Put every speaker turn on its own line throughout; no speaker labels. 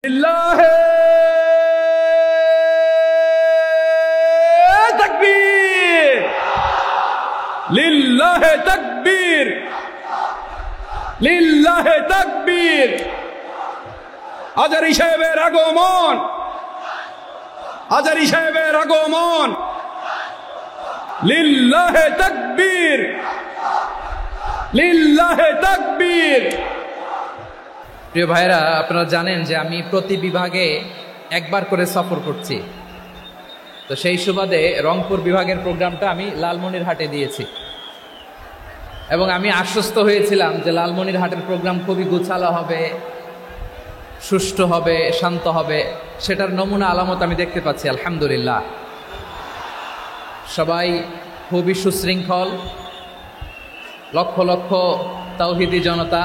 লিল্লাহে তাকবীর, লিল্লাহে তাকবীর, লিল্লাহে তাকবীর। আজারি সাহেবের আগমন, আজারি সাহেবের আগমন। লিল্লাহে তাকবীর, লিল্লাহে তাকবীর।
প্রিয় ভাইরা, আপনারা জানেন যে আমি প্রতি বিভাগে একবার করে সফর করছি। তো সেই সুবাদে রংপুর বিভাগের প্রোগ্রামটা আমি লালমনিরহাটে দিয়েছি এবং আমি আশ্বস্ত হয়েছিলাম যে লালমনিরহাটের প্রোগ্রাম খুবই গুছালো হবে, সুষ্ঠু হবে, শান্ত হবে। সেটার নমুনা আলামত আমি দেখতে পাচ্ছি আলহামদুলিল্লাহ। সবাই খুবই সুশৃঙ্খল, লক্ষ লক্ষ তাওহীদি জনতা,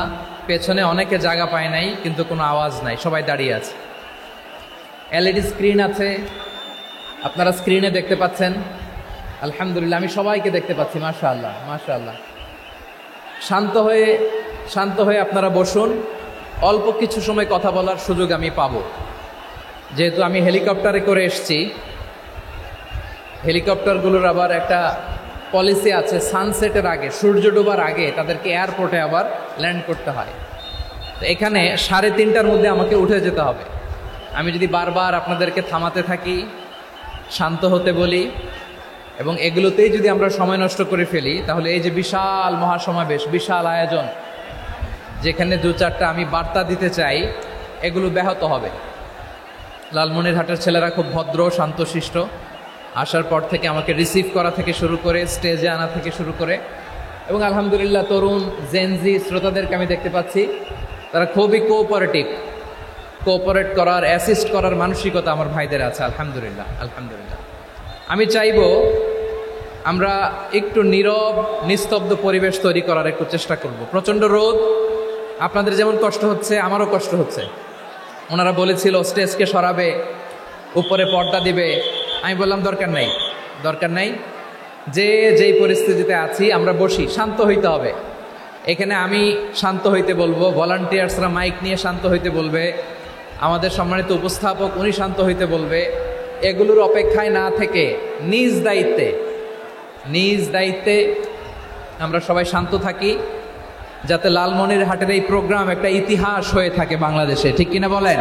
পেছনে অনেকে জায়গা পায় নাই কিন্তু কোনো আওয়াজ নাই, সবাই দাঁড়িয়ে আছে। এলইডি স্ক্রিন আছে, আপনারা স্ক্রিনে দেখতে পাচ্ছেন আলহামদুলিল্লাহ। আমি সবাইকে দেখতে পাচ্ছি, মাশাআল্লাহ মাশাআল্লাহ। শান্ত হয়ে আপনারা বসুন, অল্প কিছু সময় কথা বলার সুযোগ আমি পাবো। যেহেতু আমি হেলিকপ্টারে করে এসছি, হেলিকপ্টারগুলোর আবার একটা পলিসি আছে, সানসেটের আগে, সূর্য ডোবার আগে তাদেরকে এয়ারপোর্টে আবার ল্যান্ড করতে হয়। তো এখানে 3:30টার মধ্যে আমাকে উঠে যেতে হবে। আমি যদি বারবার আপনাদেরকে থামাতে থাকি, শান্ত হতে বলি এবং এগুলোতেই যদি আমরা সময় নষ্ট করে ফেলি, তাহলে এই যে বিশাল মহাসমাবেশ, বিশাল আয়োজন, যেখানে 2-4টা আমি বার্তা দিতে চাই, এগুলো ব্যাহত হবে। লালমনিরহাটের ছেলেরা খুব ভদ্র, শান্তশিষ্ট। আসার পর থেকে আমাকে রিসিভ করা থেকে শুরু করে স্টেজে আনা থেকে শুরু করে, এবং আলহামদুলিল্লাহ তরুণ জেনজি শ্রোতাদেরকে আমি দেখতে পাচ্ছি, তারা খুবই কোঅপারেট করার, অ্যাসিস্ট করার মানসিকতা আমার ভাইদের আছে আলহামদুলিল্লাহ আলহামদুলিল্লাহ। আমি চাইব আমরা একটু নীরব নিস্তব্ধ পরিবেশ তৈরি করার একটু চেষ্টা করব। প্রচণ্ড রোদ, আপনাদের যেমন কষ্ট হচ্ছে আমারও কষ্ট হচ্ছে। ওনারা বলেছিল স্টেজকে সরাবে, উপরে পর্দা দিবে। আমি বললাম দরকার নাই, যেই পরিস্থিতিতে আছি আমরা বসি, শান্ত হইতে হবে। এখানে আমি শান্ত হইতে বলবো, ভলান্টিয়ার্সরা মাইক নিয়ে শান্ত হইতে বলবে, আমাদের সম্মানিত উপস্থাপক উনি শান্ত হইতে বলবে। এগুলোর অপেক্ষায় না থেকে নিজ দায়িত্বে আমরা সবাই শান্ত থাকি, যাতে লালমনিরহাটের এই প্রোগ্রাম একটা ইতিহাস হয়ে থাকে বাংলাদেশে। ঠিক কিনা বলেন?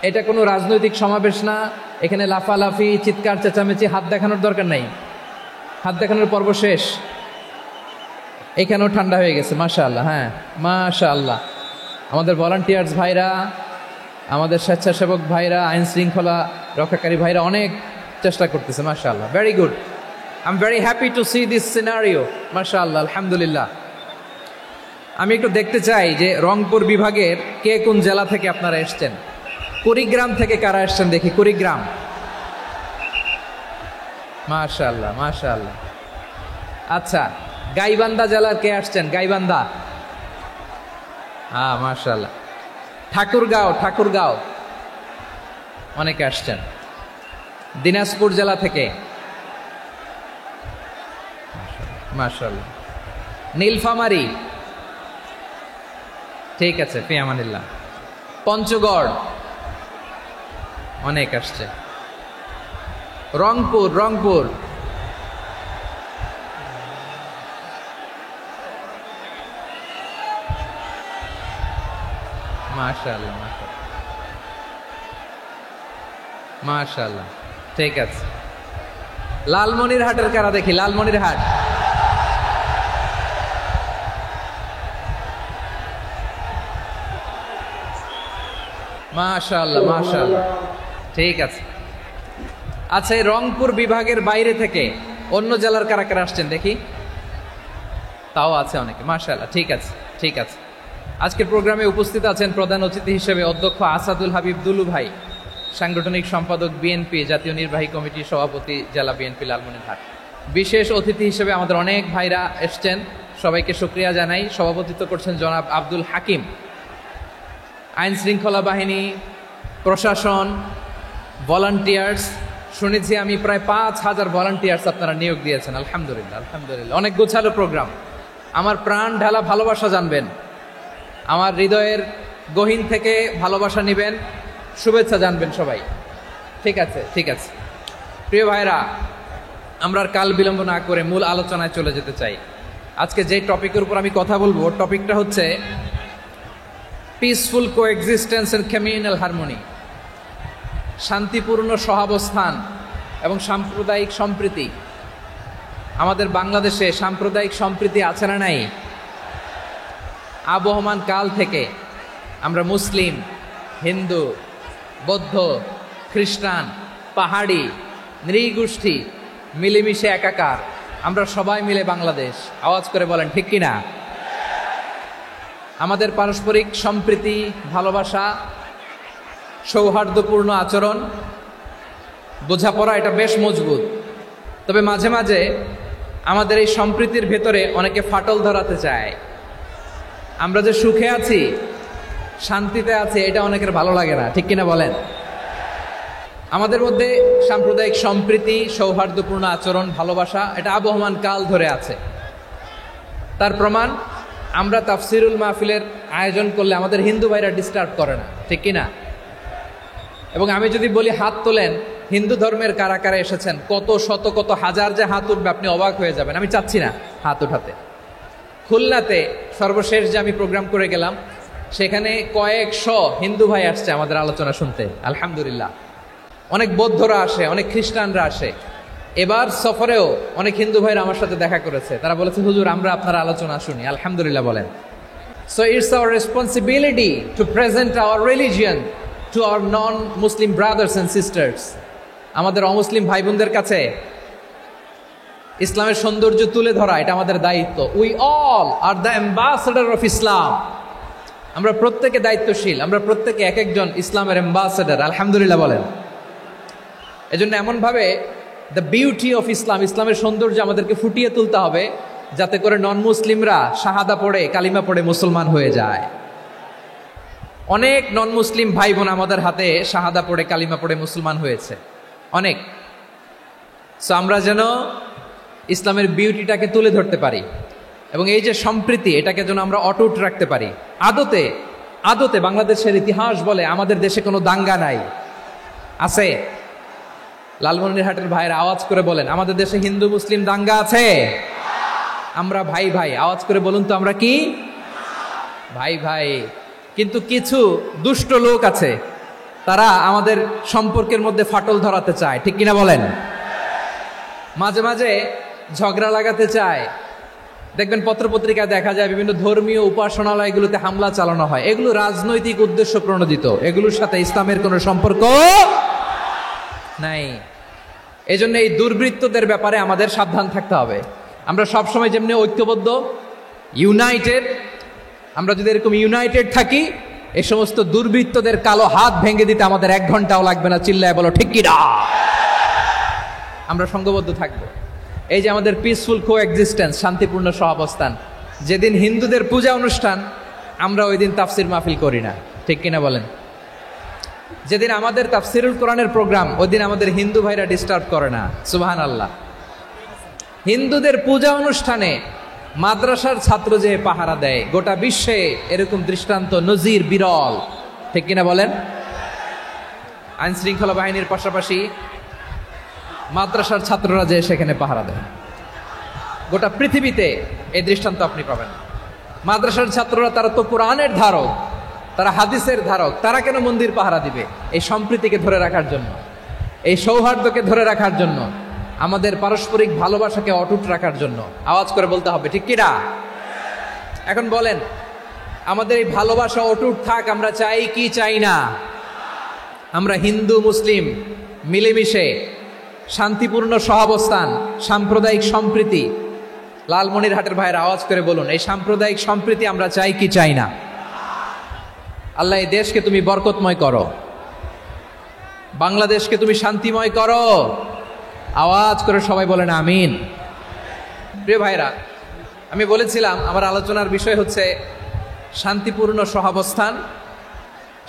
এটা কোনো রাজনৈতিক সমাবেশ না, এখানে লাফালাফি, চিৎকার চেঁচামেচি, হাত দেখানোর দরকার নাই। হাত দেখানোর পর্ব শেষ। এখানেও ঠান্ডা হয়ে গেছে, মাশাআল্লাহ। হ্যাঁ মাশাআল্লাহ। আমাদের ভলান্টিয়ার্স ভাইরা, আমাদের স্বেচ্ছাসেবক ভাইরা, আইন শৃঙ্খলা রক্ষাকারী ভাইরা অনেক চেষ্টা করতেছে, মাশাআল্লাহ। Very good, I am very happy to C this scenario, মাশাআল্লাহ আলহামদুলিল্লাহ। আমি একটু দেখতে চাই যে রংপুর বিভাগের কে কোন জেলা থেকে আপনারা এসছেন। কুড়িগ্রাম থেকে কারা এসছেন দেখি? কুড়িগ্রাম, মাশাআল্লাহ মাশাআল্লাহ। আচ্ছা, গাইবান্ধা জেলার কে আসছেন? গাইবান্ধা, হ্যাঁ মাশাআল্লাহ। ঠাকুরগাঁও অনেকে আসছেন। দিনাজপুর জেলা থেকে, মাশাআল্লাহ। নীলফামারী, ঠিক আছে, ফি আমানিল্লাহ। পঞ্চগড় অনেক আসছে। রংপুর মাশাআল্লাহ মাশাআল্লাহ, ঠিক আছে। লালমনিরহাটের কারা দেখি? লালমনিরহাট, মাশাআল্লাহ মাশাআল্লাহ, ঠিক আছে। আচ্ছা, এই রংপুর বিভাগের বাইরে থেকে অন্য জেলার কারা কারা আসছেন দেখি? তাও আছে অনেকে, মাশাআল্লাহ, ঠিক আছে। আজকের প্রোগ্রামে উপস্থিত আছেন প্রধান অতিথি হিসেবে অধ্যক্ষ আসাদুল হাবিব দুলু ভাই, সাংগঠনিক সম্পাদক বিএনপি, জাতীয় নির্বাহী কমিটির সভাপতি, জেলা বিএনপি লালমনিরহাট। বিশেষ অতিথি হিসেবে আমাদের অনেক ভাইরা এসছেন, সবাইকে শুকরিয়া জানাই। সভাপতিত্ব করছেন জনাব আব্দুল হাকিম। আইন শৃঙ্খলা বাহিনী, প্রশাসন, ভলান্টিয়ার্স, শুনেছি আমি প্রায় 5,000 ভলান্টিয়ার্স আপনারা নিয়োগ দিয়েছেন, আলহামদুলিল্লাহ আলহামদুলিল্লাহ। অনেক গোছালো প্রোগ্রাম। আমার প্রাণ ঢালা ভালোবাসা জানবেন, আমার হৃদয়ের গহীন থেকে ভালোবাসা নেবেন, শুভেচ্ছা জানবেন সবাই। ঠিক আছে, ঠিক আছে। প্রিয় ভাইরা, আমরা আর কাল বিলম্ব না করে মূল আলোচনায় চলে যেতে চাই। আজকে যে টপিকের উপর আমি কথা বলবো, টপিকটা হচ্ছে peaceful coexistence and communal harmony, শান্তিপূর্ণ সহাবস্থান এবং সাম্প্রদায়িক সম্প্রীতি। আমাদের বাংলাদেশে সাম্প্রদায়িক সম্প্রীতি আছে না নাই? আবহমান কাল থেকে আমরা মুসলিম, হিন্দু, বৌদ্ধ, খ্রিস্টান, পাহাড়ি, নৃগোষ্ঠী মিলেমিশে একাকার, আমরা সবাই মিলে বাংলাদেশ। আওয়াজ করে বলেন ঠিক কিনা? আমাদের পারস্পরিক সম্প্রীতি, ভালোবাসা, সৌহার্দ্যপূর্ণ আচরণ, বোঝাপড়া এটা বেশ মজবুত। তবে মাঝে মাঝে আমাদের এই সম্প্রীতির ভেতরে অনেকে ফাটল ধরাতে চায়। আমরা যে সুখে আছি, শান্তিতে আছি, এটা অনেকের ভালো লাগে না, ঠিক কিনা বলেন? আমাদের মধ্যে সাম্প্রদায়িক সম্প্রীতি, সৌহার্দ্যপূর্ণ আচরণ, ভালোবাসা এটা আবহমান কাল ধরে আছে। তার প্রমাণ, আমরা তাফসিরুল মাহফিলের আয়োজন করলে আমাদের হিন্দু ভাইরা ডিস্টার্ব করে না, ঠিক কিনা? এবং আমি যদি বলি হাত তোলেন, হিন্দু ধর্মের কারা কারা এসেছেন, কত শত কত হাজার যে হাত উঠবে, আপনি অবাক হয়ে যাবেন। আমি চাচ্ছি না হাত উঠাতে। খুলনাতে সর্বশেষ যে আমি প্রোগ্রাম করে গেলাম, সেখানে কয়েকশো হিন্দু ভাই আসছে আমাদের আলোচনা শুনতে, আলহামদুলিল্লাহ। অনেক বৌদ্ধরা আসে, অনেক খ্রিস্টানরা আসে। এবার সফরেও অনেক হিন্দু ভাইরা আমার সাথে দেখা করেছে। তারা বলেছে, হুজুর আমরা আপনার আলোচনা শুনি, আলহামদুলিল্লাহ বলেন। So it's our responsibility to present hour religion to our non Muslim brothers and sisters. আমাদের অমুসলিম ভাই বোনদের কাছে ইসলামের সৌন্দর্য তুলে ধরা এটা আমাদের দায়িত্ব। We all are the ambassador of Islam. আমরা প্রত্যেকে দায়িত্বশীল, আমরা প্রত্যেকে এক একজন ইসলামের অ্যাম্বাসেডর, আলহামদুলিল্লাহ বলেন। এজন্য এমনভাবে দ্য বিউটি অফ ইসলাম, ইসলামের সৌন্দর্য আমাদেরকে ফুটিয়ে তুলতে হবে, যাতে করে নন মুসলিমরা শাহাদা পড়ে, কালিমা পড়ে মুসলমান হয়ে যায়। অনেক নন মুসলিম ভাই বোন আমাদের হাতে শাহাদা পড়ে, কালিমা পড়ে মুসলমান হয়েছে, অনেক। সো আমরা যেন ইসলামের বিউটিটাকে তুলে ধরতে পারি এবং এই যে সম্প্রীতি, এটাকে যেন আমরা অটুট রাখতে পারি। আদতে আদতে বাংলাদেশের ইতিহাস বলে আমাদের দেশে কোনো দাঙ্গা নাই, আছে? লালমনিরহাটের ভাইয়ের আওয়াজ করে বলেন, আমাদের দেশে হিন্দু মুসলিম দাঙ্গা আছে? আমরা ভাই ভাই, আওয়াজ করে বলুন তো, আমরা কি ভাই ভাই? কিন্তু কিছু দুষ্ট লোক আছে, তারা আমাদের সম্পর্কের মধ্যে ফাটল ধরাতে চায়, ঠিক কিনা বলেন? মাঝে মাঝে ঝগড়া লাগাতে চায়। দেখবেন পত্রপত্রিকায় দেখা যায় বিভিন্ন ধর্মীয় উপাসনালয়গুলোতে হামলা চালানো হয়। এগুলো রাজনৈতিক উদ্দেশ্য প্রণোদিত, এগুলোর সাথে ইসলামের কোনো সম্পর্ক নাই। এজন্য এই দুর্বৃত্তদের ব্যাপারে আমাদের সাবধান থাকতে হবে। আমরা সবসময় যেমনি ঐক্যবদ্ধ, ইউনাইটেড, আমরা যদি এরকম ইউনাইটেড থাকি, এই সমস্ত দুর্বৃত্তদের কালো হাত ভেঙে দিতে আমাদের 1 ঘন্টাও লাগবে না। চিল্লায় বলো ঠিক কিনা? আমরা সংঘবদ্ধ থাকবো। এই যে আমাদের পিসফুল কোএক্সিস্টেন্স, শান্তিপূর্ণ সহাবস্থান, যেদিন হিন্দুদের পূজা অনুষ্ঠান, আমরা ওই দিন তাফসির মাহফিল করি না, ঠিক কিনা বলেন? যেদিন আমাদের তাফসিরুল কোরআনের প্রোগ্রাম, ওই দিন আমাদের হিন্দু ভাইরা ডিস্টার্ব করে না, সুবহানাল্লাহ। হিন্দুদের পূজা অনুষ্ঠানে মাদ্রাসার ছাত্র যে পাহারা দেয়, গোটা বিশ্বে এরকম দৃষ্টান্ত নজির বিরল, ঠিক কিনা বলেন? আইন শৃঙ্খলা বাহিনীর পাশাপাশি মাদ্রাসার ছাত্ররা যে সেখানে পাহারা দেয়, গোটা পৃথিবীতে এই দৃষ্টান্ত আপনি পাবেন। মাদ্রাসার ছাত্ররা, তারা তো কোরআনের ধারক, তারা হাদিসের ধারক, তারা কেন মন্দির পাহারা দিবে? এই সম্প্রীতিকে ধরে রাখার জন্য, এই সৌহার্দ্যকে ধরে রাখার জন্য, আমাদের পারস্পরিক ভালোবাসাকে অটুট রাখার জন্য। আওয়াজ করে বলতে হবে ঠিক কিনা? এখন বলেন, আমাদের এই ভালোবাসা অটুট থাক, আমরা চাই কি চাই না? আমরা হিন্দু মুসলিম মিলেমিশে শান্তিপূর্ণ সহাবস্থান, সাম্প্রদায়িক সম্প্রীতি, লালমনিরহাটের ভাইয়ের আওয়াজ করে বলুন, এই সাম্প্রদায়িক সম্প্রীতি আমরা চাই কি চাই না? আল্লাহ এই দেশকে তুমি বরকতময় করো, বাংলাদেশকে তুমি শান্তিময় করো। আওয়াজ করে সবাই বলেন আমিন। প্রিয় ভাইরা, আমি বলেছিলাম আমার আলোচনার বিষয় হচ্ছে শান্তিপূর্ণ সহাবস্থান,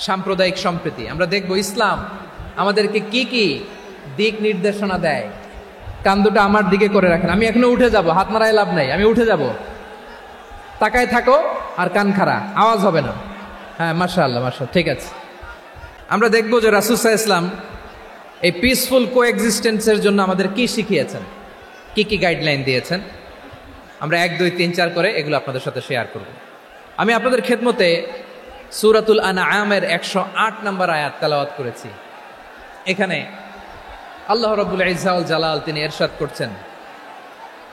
সাম্প্রদায়িক সম্প্রীতি। আমরা দেখব ইসলাম আমাদেরকে কি কি দিক নির্দেশনা দেয়। কান দুটো আমার দিকে করে রাখেন, আমি এখনো উঠে যাব, হাত মারায় লাভ নাই, আমি উঠে যাব। তাকায় থাকো আর কান খাড়া, আওয়াজ হবে না। হ্যাঁ, মাশাআল্লাহ মাশাআল্লাহ, ঠিক আছে। আমরা দেখবো যে রাসূল সাল্লাল্লাহু আলাইহি ওয়াসাল্লাম এই পিসফুল কোএক্সিস্টেন্সের জন্য আমাদের কি শিখিয়েছেন, কি কি গাইডলাইন দিয়েছেন। আমরা 1, 2, 3, 4 করে এগুলো আপনাদের সাথে শেয়ার করব। আমি আপনাদের খেদমতে সূরাতুল আনআমের 108 নম্বর আয়াত তেলাওয়াত করেছি। এখানে আল্লাহ রাব্বুল ইজ্জা ওয়াল জালাল তিনি ইরশাদ করছেন,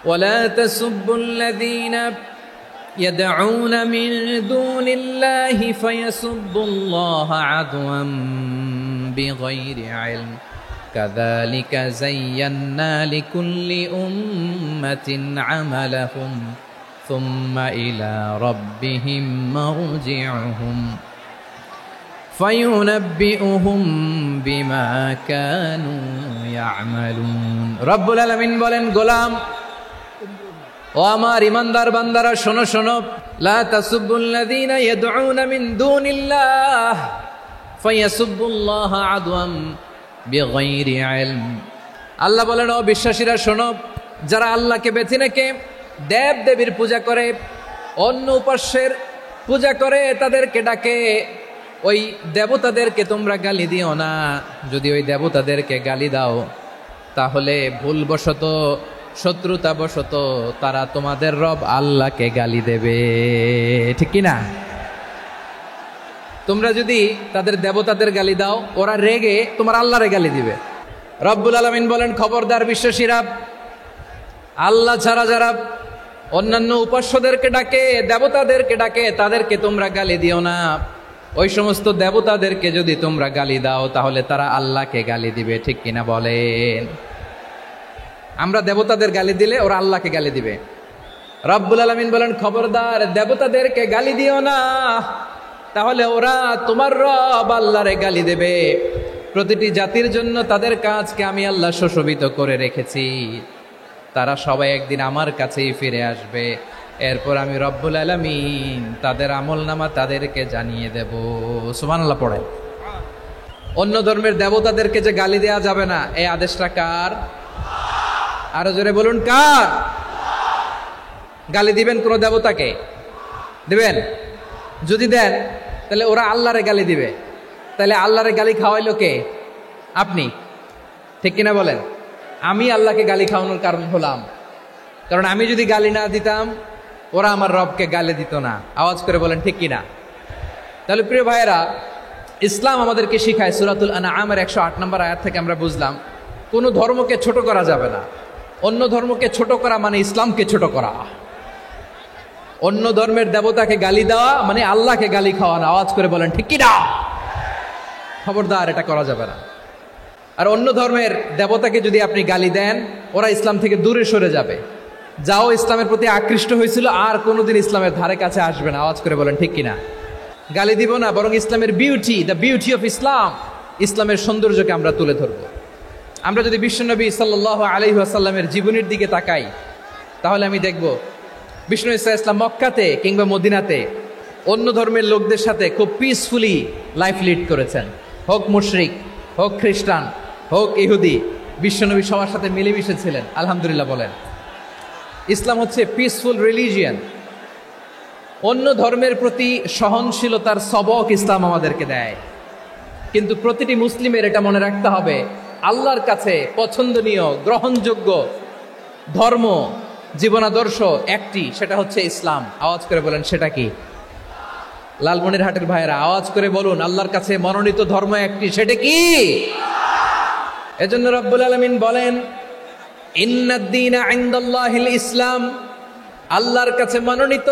ওয়ালা তাসুব্বুল্লাযীনা يدعون من دون الله فيسبوا الله عدوا بغير علم كذلك زينا لكل أمة عملهم ثم إلى ربهم مرجعهم فينبئهم بما كانوا يعملون رب العالمين বলেন, গোলাম ও আমার ইমানদার বান্দারা, শোনো শোনো, লা তাসুব্বুল্লাযীনা ইয়াদউনা মিন দুনিল্লাহ ফায়াসুব্বুল্লাহা আদওয়াম বিগাইরি ইলম। আল্লাহ বলেন, ও বিশ্বাসীরা শোনো, যারা আল্লাহকে বেছে রেখে দেব দেবীর পূজা করে, অন্য উপাস্যের পূজা করে, তাদেরকে ডাকে, ওই দেবতাদেরকে তোমরা গালি দিও না। যদি ওই দেবতাদেরকে গালি দাও তাহলে ভুলবশত, শত্রুতাবশত তারা তোমাদের রব আল্লাহকে গালি দেবে, ঠিক কি না? তোমরা যদি তাদের দেবতাদের গালি দাও, ওরা রেগে তোমার আল্লাহরে গালি দিবে। রব্বুল আলামিন বলেন, খবরদার বিশ্বাসীরা, আল্লাহ ছাড়া যারা অন্যান্য উপাস্যদেরকে ডাকে, দেবতাদেরকে ডাকে, তাদেরকে তোমরা গালি দিও না। ওই সমস্ত দেবতাদেরকে যদি তোমরা গালি দাও তাহলে তারা আল্লাহকে গালি দিবে, ঠিক কিনা বলেন? আমরা দেবতাদের গালি দিলে ওরা আল্লাহকে গালি দিবে। রব্বুল আলামিন বলেন, খবরদার দেবতাদেরকে গালি দিও না, তাহলে ওরা তোমার রব আল্লাহরে গালি দেবে। প্রতিটি জাতির জন্য তাদের কাজকে আমি আল্লাহ সুশোভিত করে রেখেছি, তারা সবাই একদিন আমার কাছেই ফিরে আসবে। এরপর আমি রব্বুল আলামিন তাদের আমলনামা তাদেরকে জানিয়ে দেব। সুবহানাল্লাহ পড়েন। অন্য ধর্মের দেবতাদেরকে যে গালি দেওয়া যাবে না, এই আদেশটা কার? আরো জোরে বলুন, কার? গালি দিবেন কোন দেবতাকে? দিবেন? যদি দেন তাহলে ওরা আল্লাহরে গালি দিবে, তাহলে আল্লাহরে গালি খাওয়াইলো কে? আপনি, ঠিক কিনা বলেন? আমি আল্লাহকে গালি খাওয়ানোর কারণ হলাম, কারণ আমি যদি গালি না দিতাম ওরা আমার রবকে গালি দিত না। আওয়াজ করে বলেন, ঠিক কিনা? তাহলে প্রিয় ভাইয়েরা, ইসলাম আমাদেরকে শিখায়, সূরাতুল আনআমের 108 নম্বর আয়াত থেকে আমরা বুঝলাম কোনো ধর্মকে ছোট করা যাবে না। অন্য ধর্মকে ছোট করা মানে ইসলামকে ছোট করা। অন্য ধর্মের দেবতাকে গালি দেওয়া মানে আল্লাহকে গালি খাওয়ানো। আওয়াজ করে বলেন, ঠিক কি না? খবরদার, এটা করা যাবে না। আর অন্য ধর্মের দেবতাকে যদি আপনি গালি দেন, ওরা ইসলাম থেকে দূরে সরে যাবে। যাও ইসলামের প্রতি আকৃষ্ট হয়েছিল আর কোনোদিন ইসলামের ধারে কাছে আসবে না। আওয়াজ করে বলেন, ঠিক কিনা? গালি দিব না, বরং ইসলামের beauty, the beauty of Islam, ইসলামের সৌন্দর্যকে আমরা তুলে ধরবো। আমরা যদি বিশ্বনবী সাল্লাল্লাহু আলাইহি ওয়াসাল্লামের জীবনের দিকে তাকাই, তাহলে আমি দেখব বিষ্ণু ইসলাম মক্কাতে কিংবা মদিনাতে অন্য ধর্মের লোকদের সাথে খুব পিসফুলি লাইফ লিড করেছেন। হোক মুশরিক, হোক খ্রিস্টান, হোক ইহুদি, বিশ্বনবী সবার সাথে মিলেমিশে ছিলেন। আলহামদুলিল্লাহ বলেন। ইসলাম হচ্ছে পিসফুল রিলিজিয়ান। অন্য ধর্মের প্রতি সহনশীলতার সবক ইসলাম আমাদেরকে দেয়। কিন্তু প্রতিটি মুসলিমের এটা মনে রাখতে হবে, আল্লাহর কাছে পছন্দনীয়, গ্রহণযোগ্য ধর্ম, জীবনাদর্শ একটি, সেটা হচ্ছে ইসলাম। আওয়াজ করে বলেন, সেটা কি? লালমনিরহাটের ভাইয়েরা আওয়াজ করে বলুন, আল্লাহর কাছে মনোনীত ধর্ম একটি, সেটা কি? এজন্য রব্বুল আলামিন বলেন, ইন্নাদ-দীনা ইনদাল্লাহিল ইসলাম, আল্লাহর কাছে মনোনীত,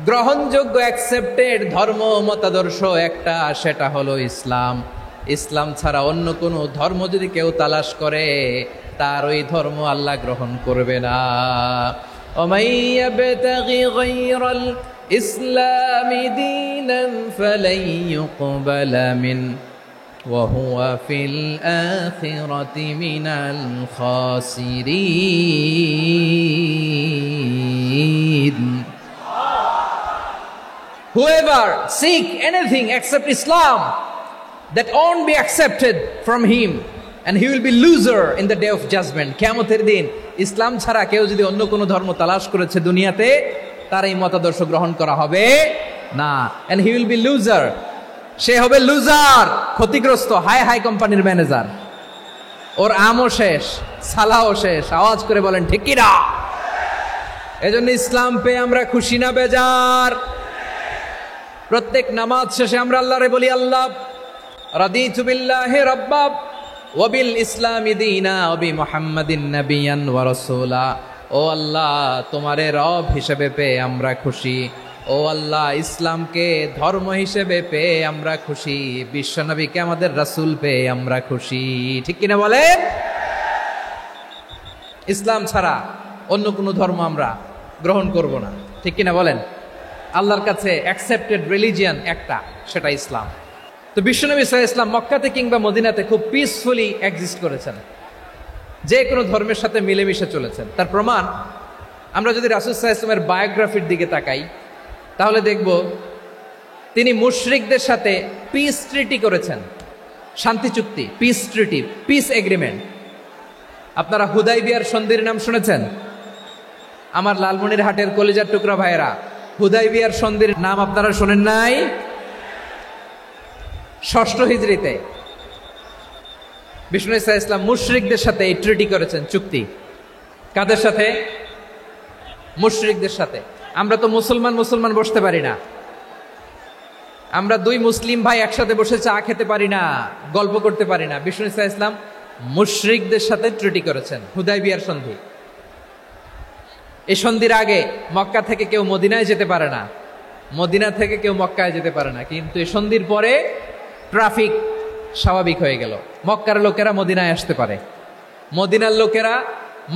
গ্রহণযোগ্য, অ্যাকসেপ্টেড ধর্ম মতাদর্শ একটা, সেটা হলো ইসলাম। ইসলাম ছাড়া অন্য কোনো ধর্ম যদি কেউ তালাশ করে, তার ওই ধর্ম আল্লাহ গ্রহণ করবে না। ওমাই ইয়াবতাগি গায়রাল ইসলামি দীনান ফালাই ইউকবালা মিন ওয়া হুয়া ফিল আখিরাতি মিনাল খাসিরিন। Whoever seek anything except Islam, that won't be accepted from him, and he will be loser in the day of judgment. কিয়ামতের দিন ইসলাম ছাড়া কেউ যদি অন্য কোনো ধর্ম তালাশ করেছে দুনিয়াতে, তার এই মতাদর্শ গ্রহণ করা হবে না, and he will be loser, সে হবে লুজার, ক্ষতিগ্রস্ত, হাই হাই কোম্পানির ম্যানেজার, ওর আমও শেষ, সালাও শেষ। আওয়াজ করে বলেন ঠিক কি না? এজন্য ইসলাম পেয়ে আমরা খুশি না বেজার? প্রত্যেক নামাজ শেষে আমরা আল্লাহরে বলি, আল্লাহ রাদিতু বিল্লাহি রাব্বা ওয়া বিল ইসলামি দীনা ওয়া বি মুহাম্মাদিন নাবিয়ান ওয়া রাসূলা। ও আল্লাহ, তোমারে রব হিসেবে পেয়ে আমরা খুশি। ও আল্লাহ, ইসলামকে ধর্ম হিসেবে পেয়ে আমরা খুশি। বিশ্বনবীকে আমাদের রাসূল পেয়ে আমরা খুশি। ঠিক কিনা বলেন? ইসলাম ছাড়া অন্য কোনো ধর্ম আমরা গ্রহণ করব না। ঠিক কিনা বলেন? আল্লাহর কাছে অ্যাকসেপ্টেড রিলিজিয়ান একটা, সেটা ইসলাম। তো বিশ্বনবী সাল্লাল্লাহু আলাইহি ওয়াসাল্লাম মক্কাতে কিংবা মদিনাতে খুব পিসফুলি এক্সিস্ট করেছেন, যে কোনো ধর্মের সাথে মিলেমিশে চলেছেন। তার প্রমাণ আমরা যদি রাসূল সাল্লাল্লাহু আলাইহি ওয়াসাল্লামের বায়োগ্রাফির দিকে তাকাই, তাহলে দেখব তিনি মুশরিকদের সাথে পিস ট্রিটি করেছেন, শান্তি চুক্তি, পিস ট্রিটি, পিস এগ্রিমেন্ট। আপনারা হুদাইবিয়ার সন্ধির নাম শুনেছেন? আমার লালমনিরহাটের কলিজার টুকরা ভাইয়েরা, হুদাইবিয়ার সন্ধির নাম আপনারা শোনেন নাই? 6ষ্ঠ হিজরিতে বিষ্ণু ঈসা ইসলাম মুশরিকদের সাথে এই ট্রিটি করেছেন, চুক্তি। কাদের সাথে? মুশরিকদের সাথে। আমরা তো মুসলমান বসতে পারি না, আমরা দুই মুসলিম ভাই একসাথে বসে চা খেতে পারি না, গল্প করতে পারি না। বিষ্ণু ঈসা ইসলাম মুশরিকদের সাথে ট্রিটি করেছেন, হুদাইবিয়ার সন্ধি। এই সন্ধির আগে মক্কা থেকে কেউ মদিনায় যেতে পারে না, মদিনা থেকে কেউ মক্কায় যেতে পারে না। কিন্তু এই সন্ধির পরে ট্রাফিক স্বাভাবিক হয়ে গেল, মক্কার লোকেরা মদিনায় আসতে পারে, মদিনার লোকেরা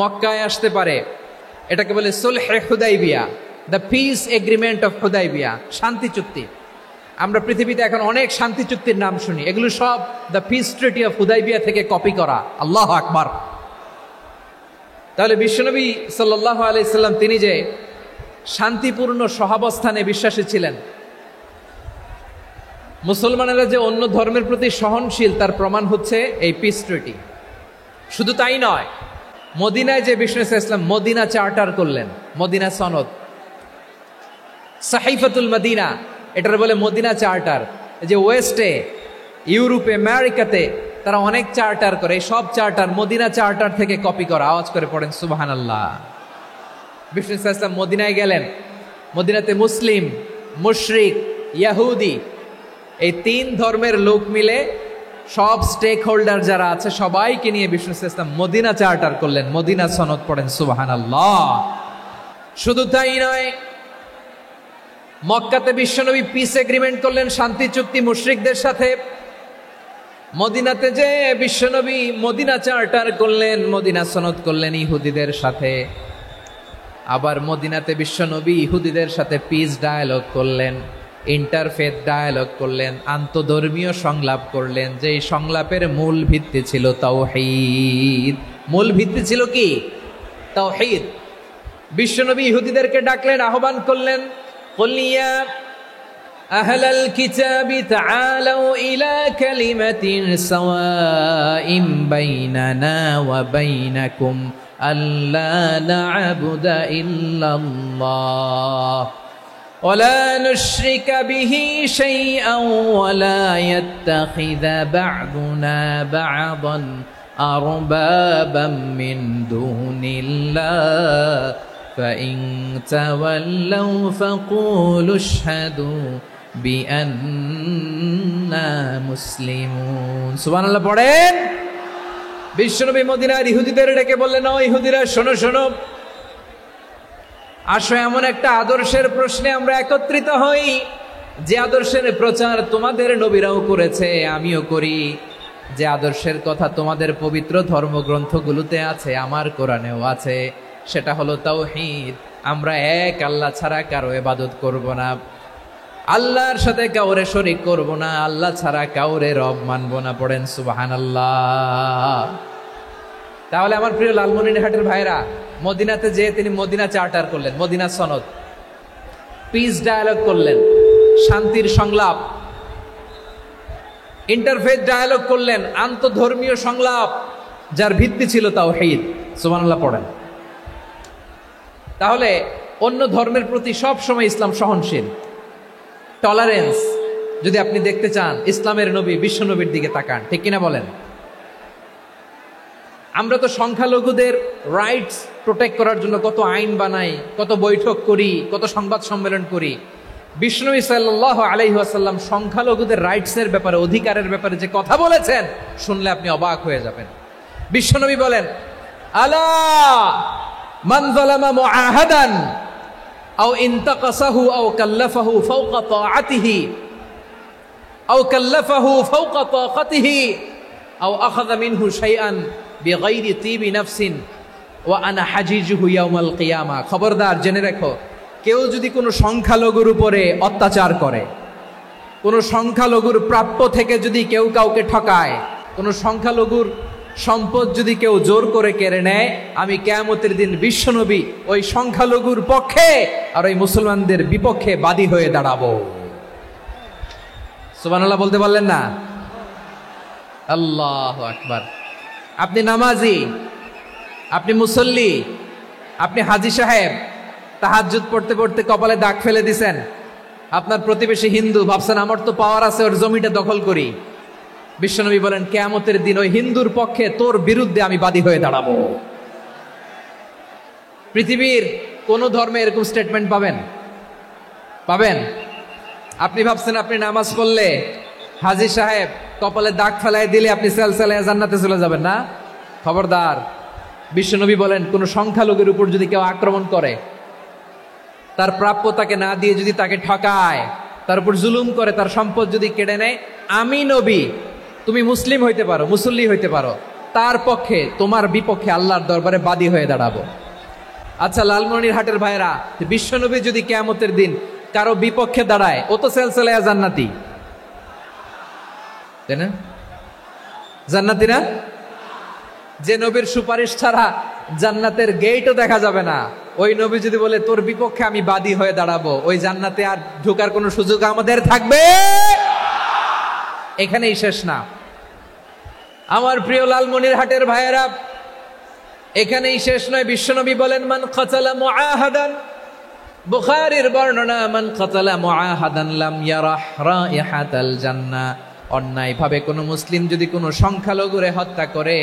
মক্কায় আসতে পারে। এটাকে বলে সুলহে হুদাইবিয়া, the peace agreement of Hudaibiya, শান্তি চুক্তি। আমরা পৃথিবীতে এখন অনেক শান্তি চুক্তির নাম শুনি, এগুলো সব the piece treaty of Hudaibiya থেকে কপি করা। আল্লাহু আকবার। তাহলে বিশ্বনবী সাল্লাল্লাহু আলাইহি সাল্লাম তিনি যে শান্তিপূর্ণ সহাবস্থানে বিশ্বাসী ছিলেন, মুসলমানেরা যে অন্য ধর্মের প্রতি সহনশীল, তার প্রমাণ হচ্ছে এই পিস ট্রিটি। শুধু তাই নয়, মদিনায় যে বিষ্ণু ইসলাম মদিনা চার্টার করলেন, মদিনা সনদ, সাহিফাতুল মদিনা, এটার বলে মদিনা চার্টার। যে ওয়েস্টে, ইউরোপে, আমেরিকাতে তারা অনেক চার্টার করে, সব চার্টার মদিনা চার্টার থেকে কপি করা। আওয়াজ করে পড়েন সুবহানাল্লাহ। বিষ্ণু ইসলাম মদিনায় গেলেন, মদিনাতে মুসলিম, মুশরিক, ইয়াহুদি, এই 3 ধর্মের লোক মিলে সব স্টেক হোল্ডার যারা আছে সবাইকে নিয়ে বিষ্ণু ইসলাম মদিনা চার্টার করলেন, মদিনা সনদ। পড়েন সুবহানাল্লাহ। শুধু তাই নয়, মক্কাতে বিশ্বনবী পিস এগ্রিমেন্ট করলেন, শান্তি চুক্তি মুশরিকদের সাথে। মদিনাতে যে বিশ্বনবী মদিনা চার্টার করলেন, মদিনা সনদ করলেন ইহুদিদের সাথে। আবার মদিনাতে বিশ্বনবী ইহুদিদের সাথে পিস ডায়ালগ করলেন, ইন্টারফেথ ডায়ালগ করলেন, আন্তধর্মীয় সংলাপ করলেন। যে সংলাপের মূল ভিত্তি ছিল তাওহীদ। মূল ভিত্তি ছিল কি? তাওহীদ। বিশ্বনবী ইহুদিদেরকে ডাকলেন, আহ্বান করলেন, قل يا أهل الكتاب تعالوا إلى كلمة سواء بيننا وبينكم ألا نعبد إلا الله ولا نشرك به شيئا ولا يتخذ بعضنا بعضا أربابا من دون الله فإن تولوا فقولوا اشهدوا بأننا مسلمون। সুবহানাল্লাহ পড়েন। বিশ্বনবী মদিনার ইহুদিদের ডেকে বললেন, ও ইহুদিরা, শোনো শোনো, আসো এমন একটা আদর্শের প্রশ্নে আমরা একত্রিত হই, যে আদর্শের প্রচার তোমাদের নবীরাও করেছে, আমিও করি। যে আদর্শের কথা তোমাদের পবিত্র ধর্মগ্রন্থগুলোতে আছে, আমার কোরআনেও আছে, সেটা হলো তাওহীদ। আমরা এক আল্লাহ ছাড়া কারো ইবাদত করব না, আল্লাহর সাথে কাউরে শরীক করব না, আল্লাহ ছাড়া কাউরে রব মানব না। পড়েন সুবহানাল্লাহ। তাহলে আমার প্রিয় লালমনিরহাটের ভাইরা, মদিনাতে যে তিনি মদিনা চার্টার করলেন, মদিনা সনদ, পিস ডায়ালগ করলেন, শান্তির সংলাপ, ইন্টারফেথ ডায়ালগ করলেন, আন্তধর্মীয় সংলাপ, যার ভিত্তি ছিল তাওহীদ। সুবহানাল্লাহ পড়েন। তাহলে অন্য ধর্মের প্রতি সব সময় ইসলাম সহনশীল। টলারেন্স যদি আপনি দেখতে চান, ইসলামের নবী বিশ্ব নবীর দিকে তাকান, ঠিক কিনা বলেন? আমরা তো সংখ্যালঘুদের রাইটস প্রোটেক্ট করার জন্য কত আইন বানাই, কত বৈঠক করি, কত সংবাদ সম্মেলন করি। বিষ্ণু সাল্লাল্লাহু আলাইহি ওয়াসাল্লাম সংখ্যালঘুদের রাইটসের ব্যাপারে, অধিকারের ব্যাপারে যে কথা বলেছেন, শুনলে আপনি অবাক হয়ে যাবেন। বিশ্বনবী বলেন, আলা মান যালামা মুআহাদান আও ইনতাকাসাহু আও কাল্লাফাহু ফাওকা তাআতিহি আও কাল্লাফাহু ফাওকা তাকাতিহি আও আখাযা মিনহু শাইআন বিগাইরি তিবি নাফসিন ওয়া আনা হাজিজুহু ইয়াউমাল কিয়ামা। খবরদার, জেনে রাখো, কেউ যদি কোনো সংখ্যালঘুর উপরে অত্যাচার করে, কোনো সংখ্যালঘুর প্রাপ্য থেকে যদি কেউ কাউকে ঠকায়, কোনো সংখ্যালঘুর সম্পদ যদি কেউ জোর করে কেড়ে নেয়, আমি কিয়ামতের দিন বিশ্বনবী ওই সংখ্যালঘুর পক্ষে আর ওই মুসলমানদের বিপক্ষে বাদী হয়ে দাঁড়াবো। সুবহানাল্লাহ বলতে পারলেন না? আল্লাহু আকবার। আপনি নামাজি, আপনি মুসল্লি, আপনি হাজী সাহেব, তাহাজ্জুদ পড়তে পড়তে কপালে দাগ ফেলে দিছেন, আপনার প্রতিবেশী হিন্দু, ভাবছেন আমার তো পাওয়ার আছে, ওর জমিটা দখল করি। বিশ্বনবী বলেন, কিয়ামতের দিন ওই হিন্দুর পক্ষে তোর বিরুদ্ধে আমি বাদী হয়ে দাঁড়াবো। পৃথিবীর কোন ধর্মে এরকম স্টেটমেন্ট পাবেন? পাবেন? আপনি ভাবছেন আপনি নামাজ পড়লে, হাজী সাহেব কপালে দাগ ফেলাই দিলে আপনি সেলসেলায় জান্নাতে চলে যাবেন না? খবরদার। বিশ্বনবী বলেন, কোন সংখ্যালঘুর উপর যদি কেউ আক্রমণ করে, তার প্রাপ্য তাকে না দিয়ে যদি তাকে ঠকায়, তার উপর জুলুম করে, তার সম্পদ যদি কেড়ে নেয়, আমি নবী, তুমি মুসলিম হইতে পারো, মুসল্লি হইতে পারো, তার পক্ষে তোমার বিপক্ষে আল্লাহর দরবারে বাদী হয়ে দাঁড়াবো। আচ্ছা লালমনিরহাটের ভাইরা, বিশ্বনবী যদি কিয়ামতের দিন কারো বিপক্ষে দাঁড়ায়, ও তো সেলসেলায়া জান্নাতি, তাই না? জান্নাতি না? যে নবীর সুপারিশ ছাড়া জান্নাতের গেটও দেখা যাবে না, ওই নবী যদি বলে তোর বিপক্ষে আমি বাদী হয়ে দাঁড়াবো, ওই জান্নাতে আর ঢোকার কোনো সুযোগ আমাদের থাকবে? এখানেই শেষ না আমার প্রিয় লালমনিরহাটের ভাইয়েরা, এখানেই শেষ নয়। বিশ্বনবী বলেন, মান কাতালা মুআহাদান, বুখারীর বর্ণনা, মান কাতালা মুআহাদান লাম ইয়ারাহ রাইহাতাল জান্নাহ। অন্যায়ভাবে কোনো মুসলিম যদি কোনো সংখ্যালঘুরে হত্যা করে,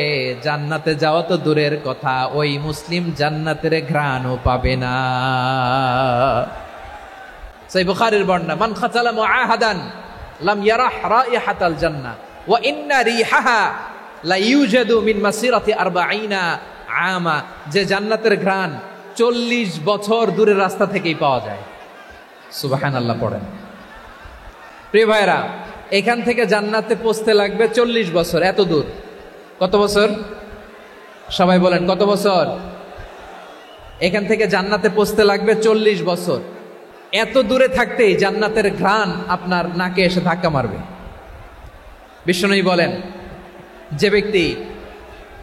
জান্নাতে যাওয়া তো দূরের কথা, ওই মুসলিম জান্নাতের ঘ্রাণও পাবে না। সেই বুখারীর বর্ণনা, মান কাতালা মুআহাদান লাম ইয়ারাহ রাইহাতাল জান্নাহ ওয়া ইন্না রিহাহা লা ইউজাদু মিন মাসিরাতি 40 আমা। যে জান্নাতের ঘ্রাণ 40 বছর দূরের রাস্তা থেকেই পাওয়া যায়। সুবহানাল্লাহ পড়েন। প্রিয় ভাইরা, এখান থেকে জান্নাতে পৌঁছতে লাগবে 40 বছর। এত দূর, কত বছর? সবাই বলেন কত বছর? এখান থেকে জান্নাতে পৌঁছতে লাগবে 40 বছর। এত দূরে থাকতেই জান্নাতের ঘ্রাণ আপনার নাকে এসে ধাক্কা মারবে। বিশ্বনবী বলেন, যে ব্যক্তি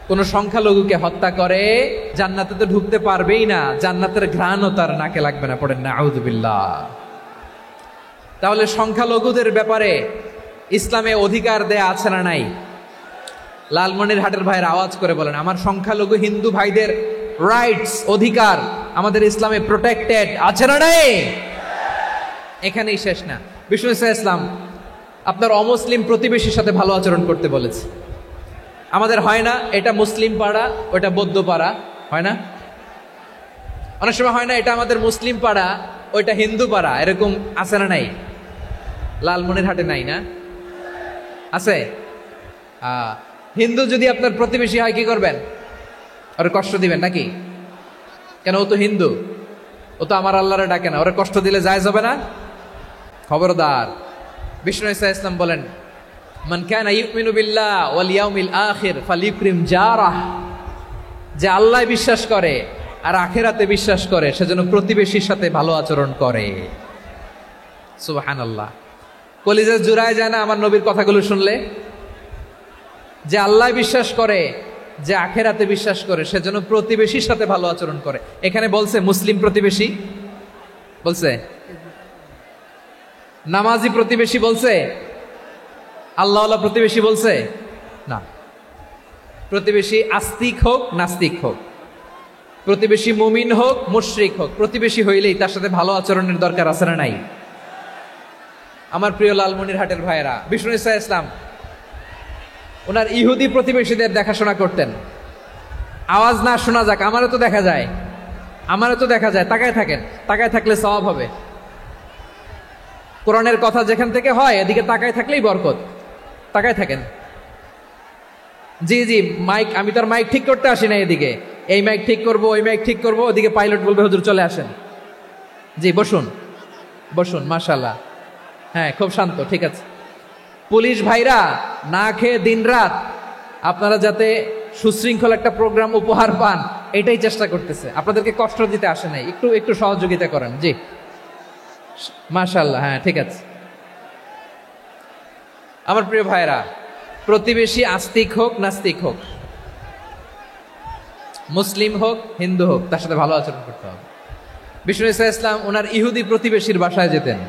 কোন সংখ্যালঘুকে হত্যা করে, জান্নাতে তো ঢুকতে পারবেই না, জান্নাতের ঘ্রাণও তার নাকে লাগবে না। পড়েন না আউযুবিল্লাহ। তাহলে সংখ্যালঘুদের ব্যাপারে ইসলামে অধিকার দেয়া আছে না নাই? লালমনিরহাটের ভাইয়ের আওয়াজ করে বলেন, আমার সংখ্যালঘু হিন্দু ভাইদের রাইটস, অধিকার আমাদের ইসলামে প্রোটেক্টেড আছে না নাই? এখানেই শেষ না। বিষ্ণু ইসলাম আপনার অমুসলিম প্রতিবেশীর সাথে ভালো আচরণ করতে বলেছে। আমাদের হয় না এটা মুসলিম পাড়া, ওটা বৌদ্ধ পাড়া, হয় না? অনেক সময় হয় না এটা আমাদের মুসলিম পাড়া, ওইটা হিন্দু পাড়া, এরকম আছে না নাই? লালমনিরহাটে নাই না? আছে? হিন্দু যদি আপনার প্রতিবেশী হয় কি করবেন? ওরে কষ্ট দিবেন নাকি? কেন? ও তো হিন্দু, ও তো আমার আল্লাহরে ডাকে না, ওরে কষ্ট দিলে জায়েজ হবে না? খবরদার। বিষ্ণু ইসলাম বলেন, মান কানা ইউমিনু বিল্লাহ ওয়াল ইয়াউমিল আখির ফালিউকরিম জারাহ। যে আল্লাহ বিশ্বাস করে আর আখিরাতে বিশ্বাস করে, সেজন্য প্রতিবেশীর সাথে ভালো আচরণ করে। সুবহানাল্লাহ। কলিজা জুড়ায় যায় না আমার নবীর কথাগুলো শুনলে? যে আল্লাহ বিশ্বাস করে, যে আখিরাতে বিশ্বাস করে, সেজন্য প্রতিবেশীর সাথে ভালো আচরণ করে। এখানে বলছে মুসলিম প্রতিবেশী, বলছে নামাজি প্রতিবেশী, বলছে আল্লাহওয়ালা প্রতিবেশী, বলছে না। প্রতিবেশী আস্তিক হোক নাস্তিক হোক, প্রতিবেশী মুমিন হোক মুশরিক হোক, প্রতিবেশী হইলেই তার সাথে ভালো আচরণের দরকার আছে না নাই? আমার প্রিয় লালমনিরহাটের ভাইয়েরা, বিষ্ণু ইসা ইসলাম ওনার ইহুদি প্রতিবেশীদের দেখাশোনা করতেন। আওয়াজ না শোনা যাক, আমারও তো দেখা যায়, আমারও তো দেখা যায়। তাকায় থাকেন, তাকায় থাকলে সওয়াব হবে। কোরআনের কথা যেখান থেকে হয় এদিকে তাকায় থাকলেই বরকত। তাকায় থাকেন। জি জি, মাইক, আমি তো আর মাইক ঠিক করতে আসি না এদিকে। এই মাইক ঠিক করব, ওই মাইক ঠিক করব, ওদিকে পাইলট বলবে হুজুর চলে আসেন। জি বসুন, বসুন, মাশাআল্লাহ। হ্যাঁ, খুব শান্ত, ঠিক আছে। পুলিশ ভাইরা না খেয়ে দিনরাত আপনারা যাতে সুশৃঙ্খল একটা প্রোগ্রাম উপহার পান এটাই চেষ্টা করতেছে, আপনাদেরকে কষ্ট দিতে আসে নাই। একটু একটু সহযোগিতা করেন। জি মাশাআল্লাহ, হ্যাঁ ঠিক আছে। আমার প্রিয় ভাইরা, প্রতিবেশী আস্তিক হোক নাস্তিক হোক, মুসলিম হোক হিন্দু হোক, তার সাথে ভালো আচরণ করতে হবে। বিষ্ণু ইসা ইসলাম ওনার ইহুদি প্রতিবেশীর বাসায় যেতেন।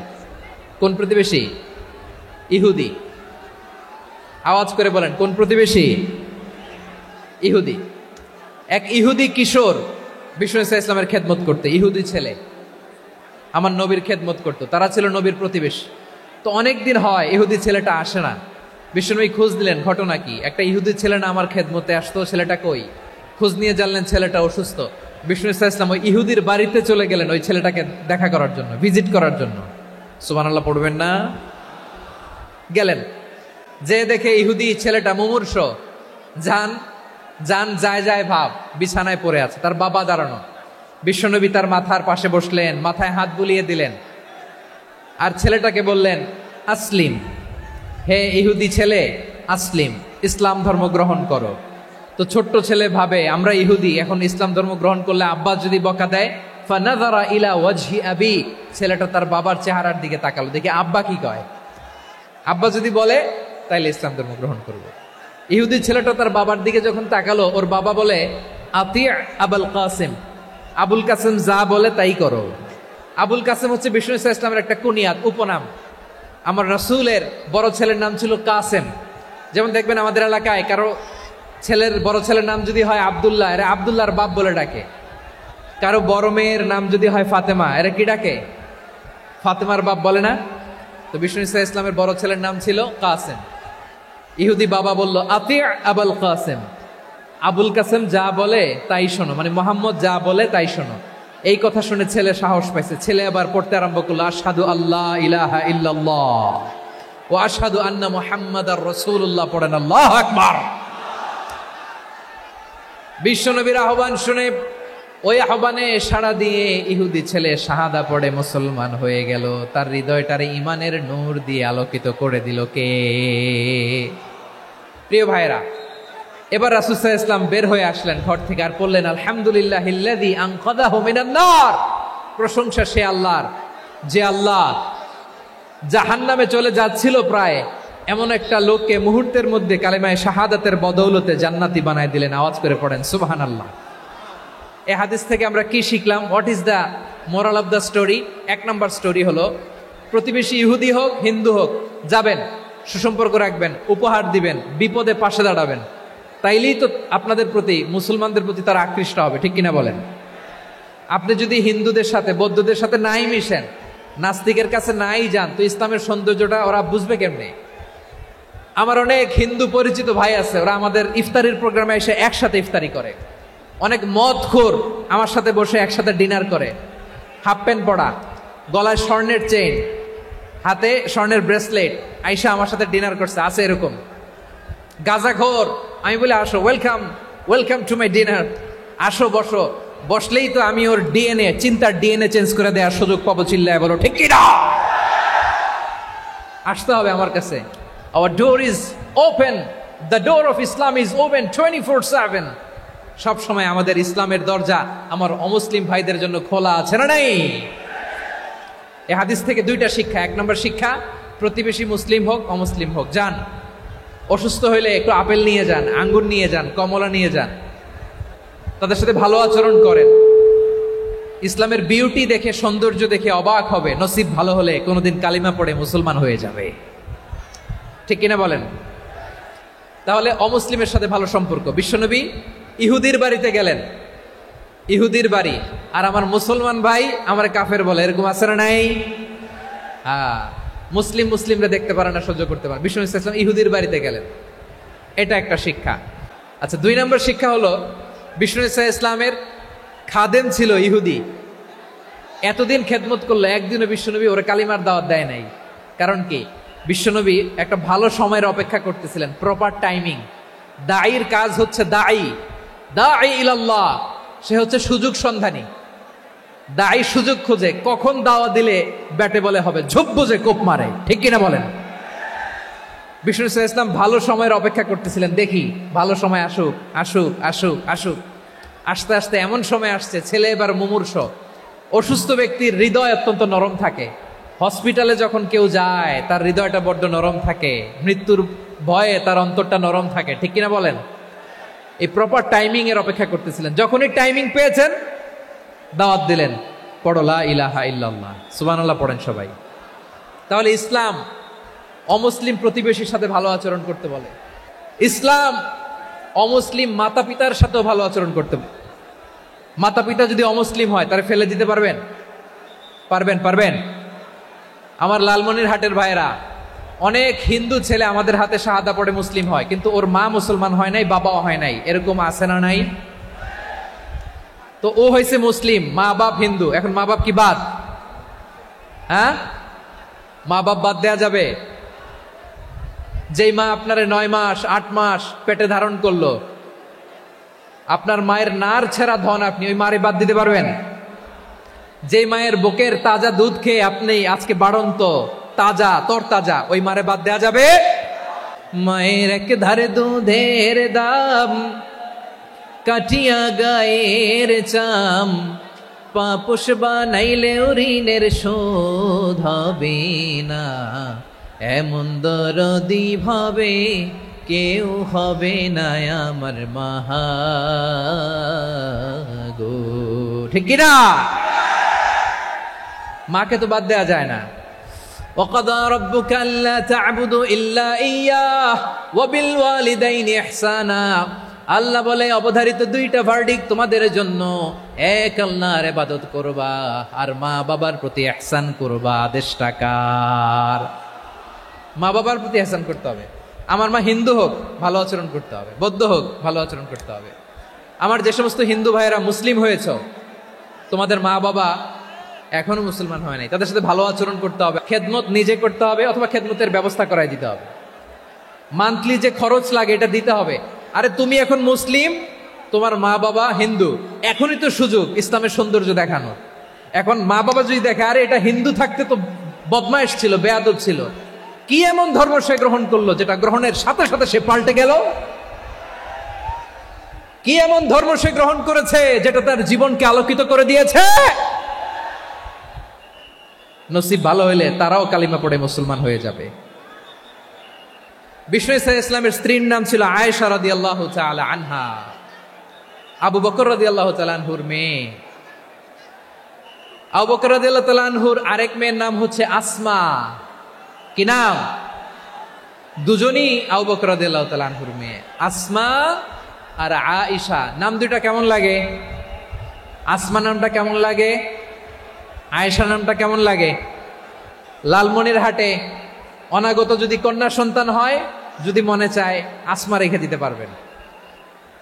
কোন প্রতিবেশী? ইহুদি। আওয়াজ করে বলেন, কোন প্রতিবেশী? ইহুদি। এক ইহুদি কিশোর বিষ্ণু ইসা ইসলামের খেদমত করতে, ইহুদি ছেলে আমার নবীর খেদমত করতো। তারা ছিল নবীর প্রতিবেশী। তো অনেক দিন হয় ইহুদি ছেলেটা আসে না। বিশ্বনবী খোঁজ দিলেন, ঘটনা কি? একটা ইহুদি ছেলে না আমার খেদমতে আসতো, ছেলেটা কই? খোঁজ নিয়ে জানলেন ছেলেটা অসুস্থ। বিষ্ণু ইসা ইসলাম ওই ইহুদির বাড়িতে চলে গেলেন ওই ছেলেটাকে দেখা করার জন্য, ভিজিট করার জন্য। সুবহানাল্লাহ পড়বেন না? গেলেন, যে দেখে ইহুদি ছেলেটা মুমূর্ষ, যান যান যায় যায় ভাব, বিছানায় পড়ে আছে, তার বাবা দাঁড়ানো। বিশ্বনবী তার মাথার পাশে বসলেন, মাথায় হাত বুলিয়ে দিলেন, আর ছেলেটাকে বললেন আসলিম, হে ইহুদি ছেলে আসলিম, ইসলাম ধর্ম গ্রহণ করো। তো ছোট্ট ছেলে ভাবে আমরা ইহুদি, এখন ইসলাম ধর্ম গ্রহণ করলে আব্বা যদি বকা দেয়, ফানাযারা ইলা ওয়াজহি আবি, ছেলেটা তার বাবার চেহারার দিকে তাকালো, দেখি আব্বা কি কয়। আব্বা যদি বলে তাইলে ইসলাম ধর্ম গ্রহণ করবো। ইহুদি ছেলেটা তার বাবার দিকে যখন তাকালো, ওর বাবা বলে আতি আবুল কাসিম, আবুল কাসিম যা বলে তাই করো। আবুল কাসিম হচ্ছে বিষ্ণু ইসা ইসলামের একটা কুনিয়াত, উপনাম। আমার রাসূলের বড় ছেলের নাম ছিল কাসেম। যেমন দেখবেন আমাদের এলাকায় কারো ছেলের বড় ছেলের নাম যদি হয় আব্দুল্লাহ, এরা আব্দুল্লাহর বাপ বলে ডাকে। কারো বড় মেয়ের নাম যদি হয় ফাতেমা, এরা কি ডাকে? ফাতেমার বাপ বলে না? তো বিষ্ণু ইসা ইসলামের বড় ছেলের নাম ছিল কাসেম। ইহুদি বাবা বলল আতি আবুল কাসেম, আবুল কাসেম যা বলে তাই শোনো, মানে মোহাম্মদ যা বলে তাই শোনো। এই কথা শুনে ছেলে সাহস পাইছে। ছেলে আবার পড়তে আরম্ভ করলো আশহাদু আল্লাহ ইলাহা ইল্লাল্লাহ ওয়া আশহাদু আন্না মুহাম্মাদার রাসূলুল্লাহ। পড়েন আল্লাহু আকবার। বিশ্বনবীর আহ্বান শুনে ওই আহ্বানে সাড়া দিয়ে ইহুদি ছেলে শাহাদা পড়ে মুসলমান হয়ে গেল। তার হৃদয়টারে ইমানের নূর দিয়ে আলোকিত করে দিল কে? প্রিয় ভাইরা, এবার রাসূল সাল্লাল্লাহু আলাইহি ওয়াসাল্লাম বের হয়ে আসলেন ঘর থেকে, আর বললেন আলহামদুলিল্লাহিল্লাযী আনকাযাহু মিনান নার। প্রশংসা সে আল্লাহর, যে আল্লাহ জাহান্নামে চলে যাচ্ছিল প্রায় এমন একটা লোককে মুহূর্তের মধ্যে কালেমায়ে শাহাদাতের বদৌলতে জান্নাতি বানায় দিলেন। আওয়াজ করে পড়েন সুবহানাল্লাহ। এই হাদিস থেকে আমরা কি শিখলাম? What is the moral of the story? এক নম্বর স্টোরি হলো, প্রতিবেশী ইহুদি হোক হিন্দু হোক, যাবেন, সুসম্পর্ক রাখবেন, উপহার দিবেন, বিপদে পাশে দাঁড়াবেন। তাইলেই তো আপনাদের প্রতি, মুসলমানদের প্রতি তারা আকৃষ্ট হবে, ঠিক কিনা বলেন? আপনি যদি হিন্দুদের সাথে বৌদ্ধদের সাথে নাই মিশেন, নাস্তিকের কাছে নাই যান, তো ইসলামের সৌন্দর্যটা ওরা বুঝবে কেমনে? আমার অনেক হিন্দু পরিচিত ভাই আছে, ওরা আমাদের ইফতারির প্রোগ্রামে এসে একসাথে ইফতারি করে। অনেক মদখোর আমার সাথে বসে একসাথে ডিনার করে, হাফ প্যান্ট পরা, গলায় স্বর্ণের চেইন, হাতে স্বর্ণের ব্রেসলেট, আইসা আমার সাথে ডিনার করছে, আছে এরকম। গাঁজাখোর, আমি বলি আসো, welcome welcome to my dinner, আসো বসো। বসলেই তো আমি ওর ডিএনএ, চিন্তার ডিএনএ চেঞ্জ করে দেওয়ার সুযোগ পাবো। চিল্লায় বলো ঠিক কি না? আসতে হবে আমার কাছে। Our door is open, the door of Islam is open 24/7। সব সময় আমাদের ইসলামের দরজা আমার অমুসলিম ভাইদের জন্য খোলা আছে না নাই? এই হাদিস থেকে দুইটা শিক্ষা। এক নম্বর শিক্ষা, প্রতিবেশী মুসলিম হোক অমুসলিম হোক, যান, অসুস্থ হইলে একটু আপেল নিয়ে যান, আঙ্গুর নিয়ে যান, কমলা নিয়ে যান, তাদের সাথে ভালো আচরণ করেন। ইসলামের বিউটি দেখে, সৌন্দর্য দেখে অবাক হবে, নসিব ভালো হলে কোনোদিন কালিমা পড়ে মুসলমান হয়ে যাবে, ঠিক কিনা বলেন? তাহলে অমুসলিমের সাথে ভালো সম্পর্ক। বিশ্বনবী ইহুদির বাড়িতে গেলেন, ইহুদির বাড়ি, আর আমার মুসলমান ভাই আমার কাফের বলে, এরকম আছে না নাই? মুসলিমরা দেখতে পারে না, সহ্য করতে পারে। বিষ্ণু ইসলাম ইহুদির বাড়িতে গেলেন, এটা একটা শিক্ষা। আচ্ছা, 2 নম্বর শিক্ষা হলো বিষ্ণু ইসলামের খাদেম ছিল ইহুদি, এতদিন খেদমত করলো, একদিনও বিশ্বনবী ওরা কালিমার দাওয়াত দেয় নাই। কারণ কি? বিশ্বনবী একটা ভালো সময়ের অপেক্ষা করতেছিলেন, প্রপার টাইমিং। দায়ীর কাজ হচ্ছে দায়ী ইলাল্লাহ, সে হচ্ছে সুযোগ সন্ধানী। দায়ী সুযোগ খোঁজে, কখন দাওয়া দিলে ব্যাটে বলে হবে, ঝোপ বুঝে কোপ মারে, ঠিক কিনা বলেন? বিষ্ণু ইসলাম ভালো সময়ের অপেক্ষা করতেছিলেন, দেখি ভালো সময় আসুক আসুক আসুক আসুক। আস্তে আস্তে এমন সময় আসছে, ছেলে এবার মুমূর্ষ। অসুস্থ ব্যক্তির হৃদয় অত্যন্ত নরম থাকে, হসপিটালে যখন কেউ যায় তার হৃদয়টা বড্ড নরম থাকে, মৃত্যুর ভয়ে তার অন্তরটা নরম থাকে, ঠিক কিনা বলেন? এই প্রপার টাইমিং এর অপেক্ষা করতেছিলেন। যখনই টাইমিং পেয়েছেন, দাওয়াত দিলেন, পড়ো লা ইলাহা ইল্লাল্লাহ, সুবহানাল্লাহ পড়েন সবাই। তাহলে ইসলাম অমুসলিম প্রতিবেশীর সাথে ভালো আচরণ করতে বলে। ইসলাম অমুসলিম মাতা পিতার সাথেও ভালো আচরণ করতে বলে। মাতা পিতা যদি অমুসলিম হয়, তারা ফেলে দিতে পারবেন? পারবেন? আমার লালমনিরহাটের ভাইরা, অনেক হিন্দু ছেলে আমাদের হাতে শাহাদা পড়ে মুসলিম হয়, কিন্তু ওর মা মুসলমান হয় নাই, বাবাও হয় নাই। এরকম আছে না নাই? তো ও হয়েছে মুসলিম, মা বাপ হিন্দু, এখন মা বাপ কি বাদ? হ্যাঁ, মা বাপ বাদ দেয়া যাবে? যেই মা আপনারে 9 মাস 8 মাস পেটে ধারণ করলো, আপনার মায়ের নার ছেঁড়া ধন, আপনি ওই মারে বাদ দিতে পারবেন? যে মায়ের বুকের তাজা দুধ খেয়ে আপনি আজকে বাড়ন্ত তাজা তরতাজা, ওই মারে বাদ দেয়া যাবে? মায়ের এক ধারে দুধের দাম, কাটিয়া গায়ের চাম, পাপোশ বানাইলে ঋণের শোধ হবে না, এমন দরদি ভাবে কেউ হবে না আমার মাহা গো, ঠিক কিনা? মাকে তো বাদ দেয়া যায় না। وَقَضَى رَبُّكَ أَلَّا تَعْبُدُوا إِلَّا إِيَّاهُ وَبِالْوَالِدَيْنِ إِحْسَانًا। আল্লাহ বলে অবধারিত 2টা ভার্ডিক তোমাদের জন্য, এক আল্লাহর ইবাদত করবা আর মা বাবার প্রতি ইহসান করবা। আদেশটা কার? মা বাবার প্রতি ইহসান করতে হবে। আমার মা হিন্দু হোক, ভালো আচরণ করতে হবে, বৌদ্ধ হোক, ভালো আচরণ করতে হবে। আমার যে সমস্ত হিন্দু ভাইয়েরা মুসলিম হয়েছে, তোমাদের মা বাবা এখনো মুসলমান হয় নাই, তাদের সাথে ভালো আচরণ করতে হবে। খেদমত নিজে করতে হবে, অথবা খেদমতের ব্যবস্থা করাই দিতে হবে। মান্থলি যে খরচ লাগে এটা দিতে হবে। আরে তুমি এখন মুসলিম, তোমার মা বাবা হিন্দু, এখনই তো সুযোগ ইসলামের সৌন্দর্য দেখানো। এখন মা বাবা যদি দেখে, আরে এটা হিন্দু থাকতে তো বদমাইশ ছিল, বেয়াদব ছিল, কি এমন ধর্ম সে গ্রহণ করলো যেটা গ্রহণের সাথে সাথে সে পাল্টে গেল? কি এমন ধর্ম সে গ্রহণ করেছে যেটা তার জীবনকে আলোকিত করে দিয়েছে? নসিব ভালো হইলে তারাও কালিমা পড়ে মুসলমান হয়ে যাবে। বিষ্ণু ইসলামের স্ত্রীর নাম ছিল আয়েশা রাদিয়াল্লাহু তাআলা আনহা, আবু বকর রাদিয়াল্লাহু তাআলা আনহুর মেয়ে। আবু বকর রাদিয়াল্লাহু তাআলা আনহুর আরেক মেয়ের নাম হচ্ছে আসমা। কি নাম? দুজনই আবু বকর রাদিয়াল্লাহু তাআলা আনহুর মেয়ে, আসমা আর আয়েশা। নাম দুইটা কেমন লাগে? আসমা নামটা কেমন লাগে? আয়েশা নামটা কেমন লাগে? লালমনিরহাটে অনাগত যদি কন্যা সন্তান হয়, যদি মনে চায় আসমা রেখে দিতে পারবেন,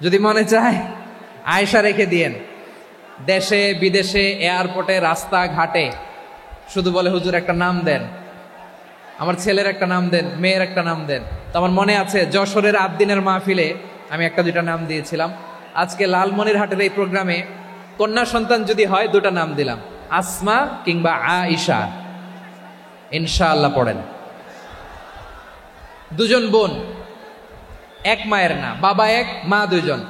যদি মনে চায় আয়েশা রেখে দিয়েন। দেশে বিদেশে এয়ারপোর্টে রাস্তা ঘাটে শুধু বলে, হুজুর একটা নাম দেন, আমার ছেলের একটা নাম দেন, মেয়ের একটা নাম দেন। তো আমার মনে আছে যশোরের আদ্দিনের মাহফিলে আমি 1-2টা নাম দিয়েছিলাম। আজকে লালমনিরহাটের এই প্রোগ্রামে কন্যা সন্তান যদি হয়, 2টা নাম দিলাম, আসমা কিংবা আয়েশা। ইনশাআল্লাহ পড়েন। দুজন বোন, এক মায়ের না, বাবা এক মা দুইজন।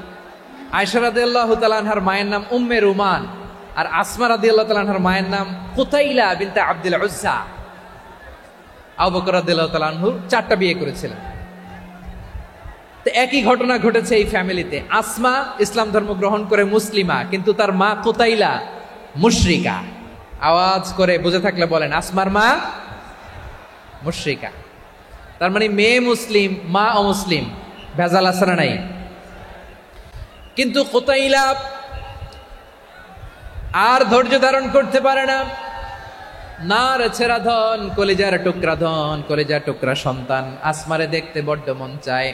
আয়েশা রাদিয়াল্লাহু তাআলা আনহার মায়ের নাম উম্মে রুমান, আর আসমা রাদিয়াল্লাহু তাআলা আনহার মায়ের নাম কুতাইলা বিনতে আব্দুল উজ্জা। আবু বকর রাদিয়াল্লাহু তাআলা আনহু 4টা বিয়ে করেছিলেন। তো একই ঘটনা ঘটেছে এই ফ্যামিলিতে। আসমা ইসলাম ধর্ম গ্রহণ করে মুসলিমা, কিন্তু তার মা কুতাইলা মুশরিকা। আওয়াজ করে বুঝে থাকলে বলেন, আসমার মা মুশরিকা। তার মানে মেয়ে মুসলিম, মা অমুসলিম। ভেজাল আছে না নাই? কিন্তু কুতাইলা আর ধৈর্য ধারণ করতে পারে না। নার ছেড়া ধন, কলিজার টুকরা ধন, কলিজার টুকরা সন্তান, আসমারে দেখতে বড্ড মন চায়।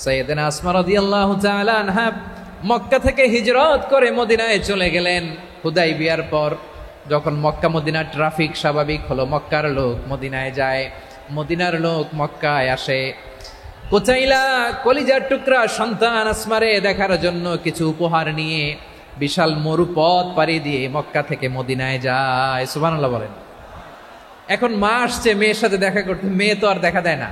সাইয়েদনা আসমা রাদিয়াল্লাহু তাআলা আনহা মক্কা থেকে হিজরত করে মদিনায় চলে গেলেন হুদাইবিয়ার পর। যখন মক্কা মদিনার ট্রাফিক স্বাভাবিক হলো, মক্কার লোক মদিনায় যায়, মদিনার লোক মক্কায় আসে। কোচাইলা কলিজার টুকরা সন্তান আসমারে দেখার জন্য কিছু উপহার নিয়ে বিশাল মরুপথ পাড়ি দিয়ে মক্কা থেকে মদিনায় যায়। সুবহানাল্লাহ বলেন। এখন মা আসছে মেয়ের সাথে দেখা করতে, মেয়ে তো আর দেখা দেয় না।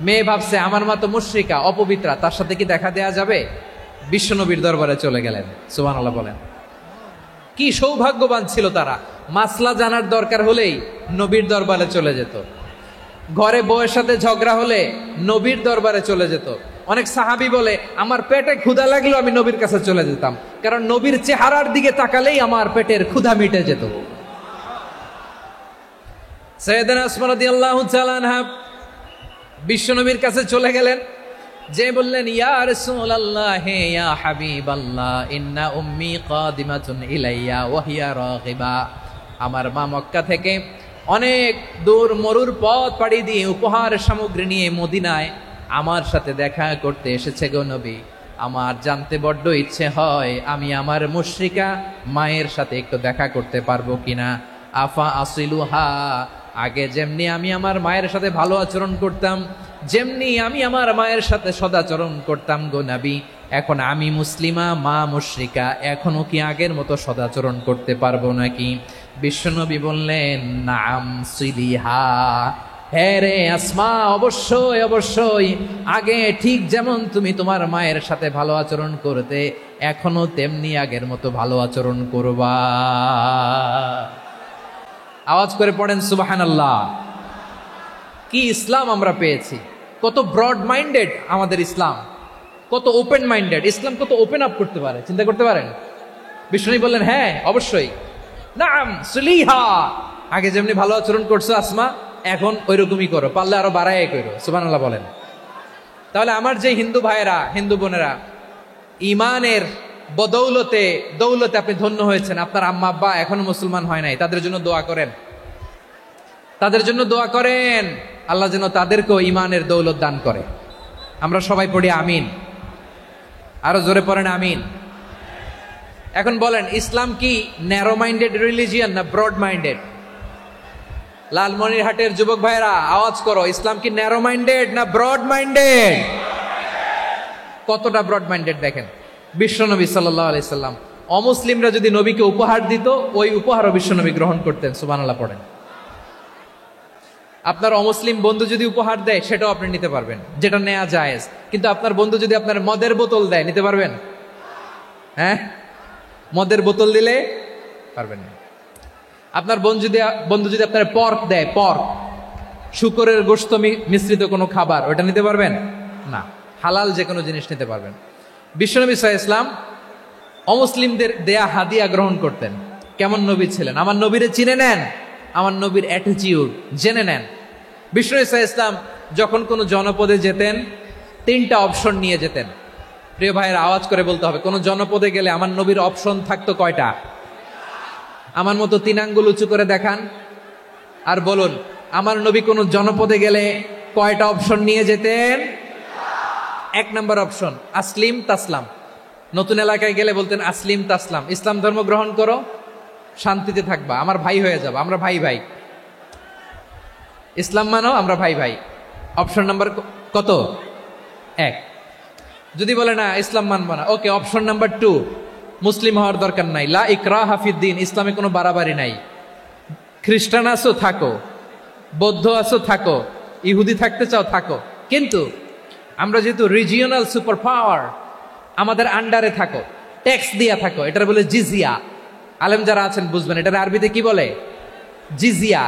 মেয়ে ভাবছে আমার মা তো মুশরিকা, অপবিত্রা, তার সাথে কি দেখা দেয়া যাবে? বিশ্বনবীর দরবারে চলে গেলেন। সুবহানাল্লাহ বলেন। কি সৌভাগ্যবান ছিল তারা, মাসলা জানার দরকার হলেই নবীর দরবারে চলে যেত। ঘরে বউয়ের সাথে ঝগড়া হলে নবীর দরবারে চলে যেত। অনেক সাহাবী বলে আমার পেটে ক্ষুধা লাগলো আমি নবীর কাছে চলে যেতাম, কারণ নবীর চেহারার দিকে তাকালেই আমার পেটের ক্ষুধা মিটে যেত। সাইয়েদনা আসমা রাদিয়াল্লাহু তাআলা আনহা বিশ্বনবীর কাছে চলে গেলেন, যে বললেন ইয়া রাসূলুল্লাহ ইয়া হাবিবাল্লাহ ইন্না উম্মি কাদিমাতুন ইলাইয়া ওয়া হিয়া রাগিবা। আমার মা মক্কা থেকে অনেক দূর মরুর পথ পাড়ি দিয়ে উপহার সামগ্রী নিয়ে মদিনায় আমার সাথে দেখা করতে এসেছে গো নবী। আমার জানতে বড্ড ইচ্ছে হয় আমি আমার মুশরিকা মায়ের সাথে একটু দেখা করতে পারবো কিনা। আফা আসিলুহা, আগে যেমনি আমি আমার মায়ের সাথে ভালো আচরণ করতাম, যেমনি আমি আমার মায়ের সাথে সদাচরণ করতাম গো নবী, এখন আমি মুসলিমা মা মুশরিকা, এখনো কি আগের মতো সদাচরণ করতে পারবো নাকি? বিশ্বনবী বললেন নাম সিলিহা, হ্যাঁ রে আসমা, অবশ্যই অবশ্যই, আগে ঠিক যেমন তুমি তোমার মায়ের সাথে ভালো আচরণ করতে এখনো তেমনি আগের মতো ভালো আচরণ করবা। আওয়াজ করে পড়েন সুবহানাল্লাহ। কি ইসলাম আমরা পেয়েছি, কত ব্রড মাইন্ডেড আমাদের ইসলাম, কত ওপেন মাইন্ডেড ইসলাম, কত ওপেন আপ করতে পারে, চিন্তা করতে পারেন। বিষ্ণু বললেন হ্যাঁ অবশ্যই, নাম সুলিহা, আগে যেমনি ভালো আচরণ করছো আসমা এখন ওইরকমই করো, পারলে আরো বাড়ায় করো। সুবহানাল্লাহ বলেন। তাহলে আমার যে হিন্দু ভাইয়েরা হিন্দু বোনেরা ইমানের বদৌলতে দৌলতে আপনি ধন্য হয়েছেন, আপনার আম্মা আব্বা এখনো মুসলমান হয় নাই, তাদের জন্য দোয়া করেন, তাদের জন্য দোয়া করেন, আল্লাহ যেন তাদেরকেও ইমানের দৌলত দান করে। আমরা সবাই পড়ি আমিন, আরো জোরে পড়েন আমিন। এখন বলেন ইসলাম কি ন্যারো মাইন্ডেড রিলিজিয়ান না ব্রড মাইন্ডেড? লালমনিরহাটের যুবক ভাইরা আওয়াজ করো, ইসলাম কি ন্যারো মাইন্ডেড না ব্রড মাইন্ডেড? কতটা ব্রড মাইন্ডেড দেখেন। বিশ্বনবী সাল্লাল্লাহু আলাইহি সাল্লাম অমুসলিমরা যদি নবীকে উপহার দিত ওই উপহারও বিশ্বনবী গ্রহণ করতেন। সুবহানাল্লাহ পড়েন। আপনার অমুসলিম বন্ধু যদি উপহার দেয় সেটাও আপনি নিতে পারবেন, যেটা নেওয়া জায়েজ। কিন্তু আপনার বন্ধু যদি আপনার মদের বোতল দেয় নিতে পারবেন? হ্যাঁ, মদের বোতল দিলে পারবেন না। আপনার বন্ধু যদি আপনার পর্ক দেয়, পর্ক শুকরের গোশত মিশ্রিত কোনো খাবার, ওটা নিতে পারবেন না। হালাল যে কোনো জিনিস নিতে পারবেন। বিশ্বনবী সাল্লাল্লাহু আলাইহি ওয়াসাল্লাম অমুসলিমদের দেয়া হাদিয়া গ্রহণ করতেন। কেমন নবী ছিলেন, আমার নবীরে চিনে নেন, আমার নবীর অ্যাটিটিউড জেনে নেন। বিশ্বনবী সাল্লাল্লাহু আলাইহি ওয়াসাল্লাম যখন কোনো জনপদে যেতেন 3টা অপশন নিয়ে যেতেন। প্রিয় ভাইয়ের আওয়াজ করে বলতে হবে, কোন জনপদে গেলে আমার নবীর অপশন থাকতো কয়টা? আমার মতো 3 আঙ্গুল উঁচু করে দেখান আর বলুন আমার নবী কোন জনপদে গেলে কয়টা অপশন নিয়ে যেতেন? 1 নম্বর অপশন আসলিম তাসলাম। নতুন এলাকায় গেলে বলতেন আসলিম তাসলাম, ইসলাম ধর্ম গ্রহণ করো, শান্তিতে থাকবা, আমার ভাই হয়ে যাবো, আমরা ভাই ভাই, ইসলাম মানো, আমরা ভাই ভাই। অপশন নাম্বার কত? 1। যদি বলে না ইসলাম মানবো না, ওকে, অপশন নাম্বার 2, মুসলিম হওয়ার দরকার নাই, লা ইকরাহা ফিদ্দিন, ইসলামে কোনো বাড়াবাড়ি নাই। খ্রিস্টান আছো থাকো, বৌদ্ধ আছো থাকো, ইহুদি থাকতে চাও থাকো, কিন্তু আমরা যেহেতু রিজিওনাল সুপার পাওয়ার, আমাদের আন্ডারে থাকো, ট্যাক্স দিয়া থাকো, এটার বলে জিজিয়া। আলেম যারা আছেন বুঝবেন এটার আরবিতে কি বলে, জিজিয়া।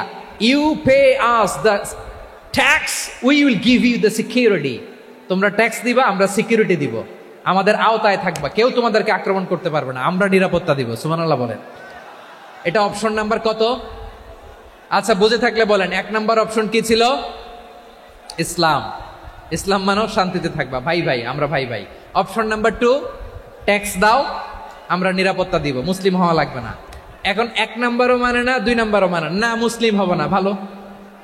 You pay us the tax, we will give you the security. তোমরা ট্যাক্স দিবা, আমরা সিকিউরিটি দিব, আমাদের আওতায় থাকবা, কেউ তোমাদেরকে আক্রমণ করতে পারবে না, আমরা নিরাপত্তা দিব। সুবহানাল্লাহ বলেন। এটা অপশন নাম্বার কত? আচ্ছা বুঝে থাকলে বলেন 1 নম্বর অপশন কি ছিল? ইসলাম। ইসলাম মানো, শান্তিতে থাকবা, ভাই ভাই, আমরা ভাই ভাই। অপশন নাম্বার 2, ট্যাক্স দাও, আমরা নিরাপত্তা দিব, মুসলিম হওয়া লাগবে না। এখন 1 নাম্বারও মানে না, 2 নাম্বারও মানে না, মুসলিম হব না, ভালো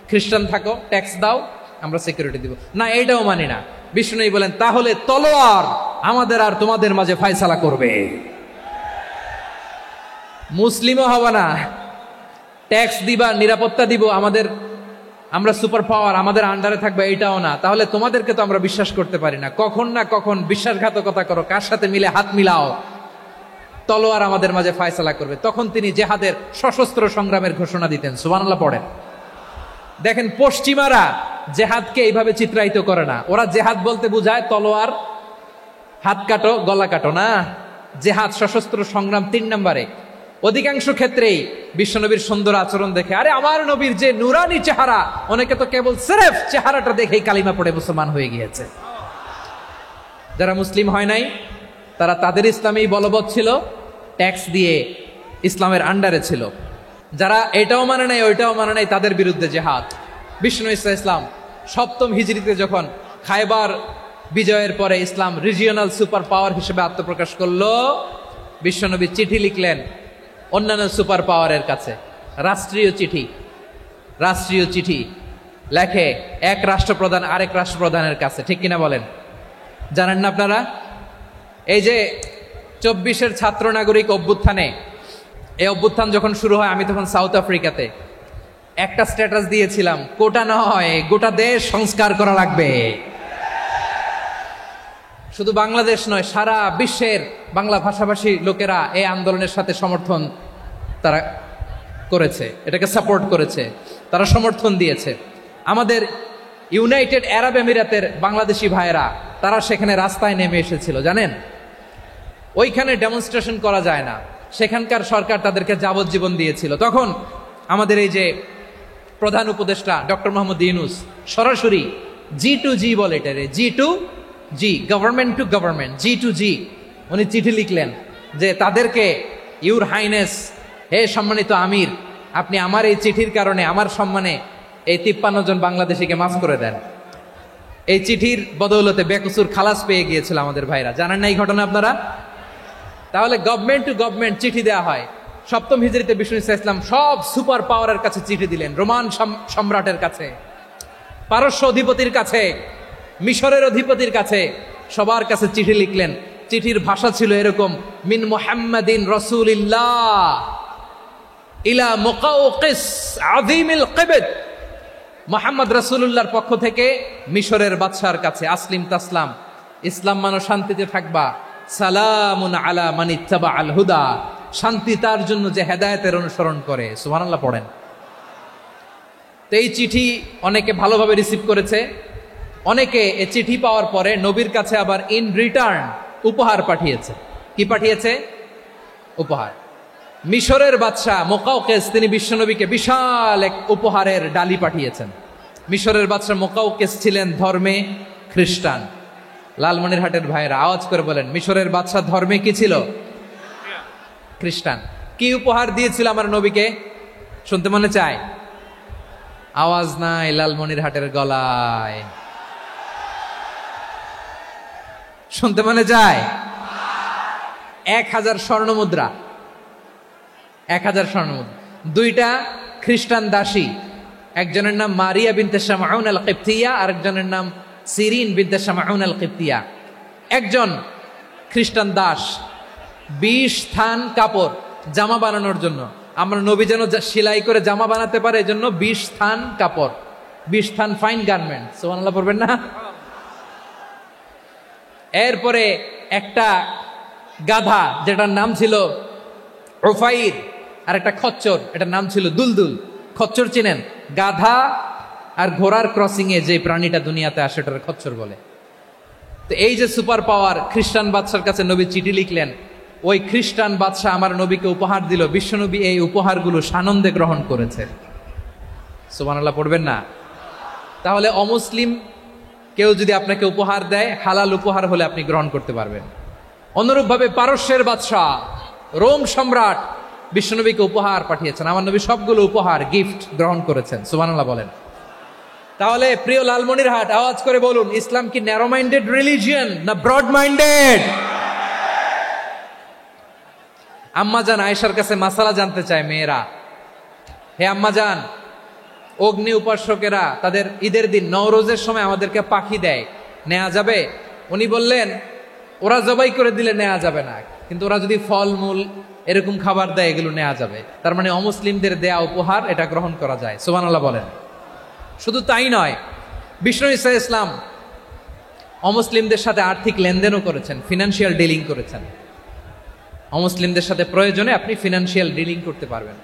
খ্রিস্টান থাকো, ট্যাক্স দাও, আমরা সিকিউরিটি দিব না, এটাও মানি না। বিষ্ণু বলেন তাহলে তলোয়ার আমাদের আর তোমাদের মাঝে ফয়সালা করবে। মুসলিমও হব না, ট্যাক্স দিবা, নিরাপত্তা দিব, আমরা সুপার পাওয়ার, আমাদের আন্ডারে থাকবে, এটাও না। তাহলে তোমাদেরকে তো আমরা বিশ্বাস করতে পারি না, কখন না কখন বিশ্বাসঘাতকতা করো, কার সাথে মিলে হাত মিলাও, তলোয়ার আমাদের মাঝে ফয়সালা করবে। তখন তিনি জেহাদের সশস্ত্র সংগ্রামের ঘোষণা দিতেন। সুবহানাল্লাহ পড়েন। দেখেন পশ্চিমারা জেহাদকে এইভাবে চিত্রায়িত করে না, ওরা জেহাদ বলতে বোঝায় তলোয়ার, হাত কাটো, গলা কাটো না। জেহাদ সশস্ত্র সংগ্রাম 3 নম্বরে। অধিকাংশ ক্ষেত্রেই বিশ্বনবীর সুন্দর আচরণ দেখে, আরে আমার নবীর যে নুরানি চেহারা, অনেকে তো কেবল সিরেফ চেহারাটা দেখেই কালিমা পড়ে মুসলমান হয়ে গিয়েছে। যারা মুসলিম হয় নাই তারা তাদের ইসলামেই বলবৎ ছিল, ট্যাক্স দিয়ে ইসলামের আন্ডারে ছিল। যারা এটাও মানে নাই ওইটাও মানে নাই, তাদের বিরুদ্ধে জেহাদ। বিষ্ণু ইসলাম 7ম হিজরিতে যখন খায়বার বিজয়ের পরে ইসলাম রিজিওনাল সুপার পাওয়ার হিসেবে আত্মপ্রকাশ করলো, বিশ্বনবী চিঠি লিখলেন অন্যান্য সুপার পাওয়ারের কাছে, রাষ্ট্রীয় চিঠি লেখে এক রাষ্ট্রপ্রধান আরেক রাষ্ট্রপ্রধানের কাছে, ঠিক কিনা বলেন? জানেন না আপনারা? এই যে 24-এর ছাত্র নাগরিক অভ্যুত্থানে, এই অভ্যুত্থান যখন শুরু হয়, আমি তখন সাউথ আফ্রিকাতে একটা স্ট্যাটাস দিয়েছিলাম, কোটা নয় গোটা দেশ সংস্কার করা লাগবে। শুধু বাংলাদেশ নয়, সারা বিশ্বের বাংলা ভাষাভাষী লোকেরা এই আন্দোলনের সাথে সমর্থন তারা করেছে, এটাকে সাপোর্ট করেছে, তারা সমর্থন দিয়েছে। আমাদের ইউনাইটেড আরব আমিরাতের বাংলাদেশি ভাইয়েরা তারা সেখানে রাস্তায় নেমে এসেছিল, জানেন? ওইখানে ডেমনস্ট্রেশন করা যায় না, সেখানকার সরকার তাদেরকে যাবজ্জীবন দিয়েছিল। তখন আমাদের এই যে প্রধান উপদেষ্টা ডক্টর মোহাম্মদ ইউনূস সরাসরি G2G বলে, এটারে G2G, government to government, G2G, উনি চিঠি লিখলেন যে তাদেরকে, ইউর হাইনেস, হে সম্মানিত আমির, আপনি আমার এই চিঠির কারণে আমার সম্মানে এই 53 জন বাংলাদেশিকে মাফ করে দেন। এই চিঠির বদৌলতে বেকসুর খালাস পেয়ে গিয়েছিল আমাদের ভাইরা। জানেন না এই ঘটনা আপনারা? তাহলে গভর্নমেন্ট টু গভর্নমেন্ট চিঠি দেওয়া হয়। 7ম হিজরিতে বিষ্ণু ইসলাম সব সুপার পাওয়ারের কাছে চিঠি দিলেন, রোমান সম্রাটের কাছে, পারস্য অধিপতির কাছে, মিশরের অধিপতির কাছে, সবার কাছে চিঠি লিখলেন। চিঠির ভাষা ছিল এরকম, মিন মুহাম্মাদিন রাসূলিল্লাহ ইলা মুকাওকিস আযীমিল কিবত, মুহাম্মদ রাসূলুল্লাহর পক্ষ থেকে মিশরের বাদশার কাছে, আসলিম তাসলাম, ইসলাম মানো শান্তিতে থাকবা, সালামুন আলা মান ইত্তাবা আল হুদা, শান্তি তার জন্য যে হেদায়েতের অনুসরণ করে। সুবহানাল্লাহ পড়েন। তো এই চিঠি অনেকে ভালোভাবে রিসিভ করেছে, অনেকে এই চিঠি পাওয়ার পরে নবীর কাছে আবার ইন রিটার্ন উপহার পাঠিয়েছে। কি পাঠিয়েছে? উপহার। মিশরের বাদশাহ মুকাওকিস তিনি বিশ্বনবীকে বিশাল এক উপহারের ডালি পাঠিয়েছেন। মিশরের বাদশাহ মুকাওকিস ছিলেন ধর্মে খ্রিস্টান। লালমনিরহাটের ভাইয়েরা আওয়াজ করে বলেন, মিশরের বাদশাহ ধর্মে কি ছিল? খ্রিস্টান। কি উপহার দিয়েছিল আমার নবীকে? শুনতে মনে চায়? আওয়াজ নাই লালমনিরহাটের গলায়, শুনতে মনে যায়? 1000 স্বর্ণ মুদ্রা, 1000 স্বর্ণ মুদ্রা। 2টা খ্রিস্টান দাসী, একজনের নাম মারিয়া বিনতে শামউন আল কিবতিয়া, আরেকজনের নাম সিরিন বিনতে শামউন আল কিবতিয়া। একজন খ্রিস্টান দাস 20 থান কাপড় জামা বানানোর জন্য, আমরা নবী যেন সেলাই করে জামা বানাতে পারে এজন্য 20 থান কাপড়, 20 থান ফাইন গার্মেন্ট। সুবহানাল্লাহ পড়বেন না? এরপরে একটা গাধা যেটার নাম ছিল উফাইর, আর একটা খচ্চর, এটার নাম ছিল দুলদুল। খচ্চর চিনেন? গাধা আর ঘোড়ার ক্রসিং এ যে প্রাণীটা দুনিয়াতে আসে ওটার খচ্চর বলে। তো এই যে সুপার পাওয়ার খ্রিস্টান বাদশার কাছে নবী চিঠি লিখলেন, ওই খ্রিস্টান বাদশাহ আমার নবীকে উপহার দিল। বিশ্বনবী এই উপহারগুলো সানন্দে গ্রহণ করেছে। সুবহানাল্লাহ পড়বেন না? তাহলে অমুসলিম কেউ যদি আপনাকে উপহার দেয়, হালাল উপহার হলে আপনি গ্রহণ করতে পারবেন। অনুরূপভাবে পারস্যের বাদশাহ, রোম সম্রাট বিশ্বনবীকে উপহার পাঠিয়েছেন। আমার নবী সবগুলো উপহার, গিফট গ্রহণ করেছেন। সুবহানাল্লাহ বলেন। তাহলে প্রিয় লালমনিরহাট, আওয়াজ করে বলুন, ইসলাম কি ন্যারো মাইন্ডেড রিলিজিয়ন না ব্রড মাইন্ডেড? আম্মাজান আয়েশার কাছে মাসালা জানতে চায় মেয়েরা, হে আম্মাজান, অগ্নি উপাসকেরা তাদের ঈদের দিন নওরোজের সময় আমাদেরকে পাখি দেয়, নেওয়া যাবে? উনি বললেন, ওরা জবাই করে দিলে নেওয়া যাবে না, কিন্তু ওরা যদি ফলমূল এরকম খাবার দেয় এগুলো নেওয়া যাবে। তার মানে অমুসলিমদের দেয়া উপহার এটা গ্রহণ করা যায়। সুবহানাল্লাহ বলেন। শুধু তাই নয়, বিষ্ণু ঈসা ইসলাম অমুসলিমদের সাথে আর্থিক লেনদেনও করেছেন, ফিনান্সিয়াল ডিলিং করেছেন। অমুসলিমদের সাথে প্রয়োজনে আপনি ফিনান্সিয়াল ডিলিং করতে পারবেন।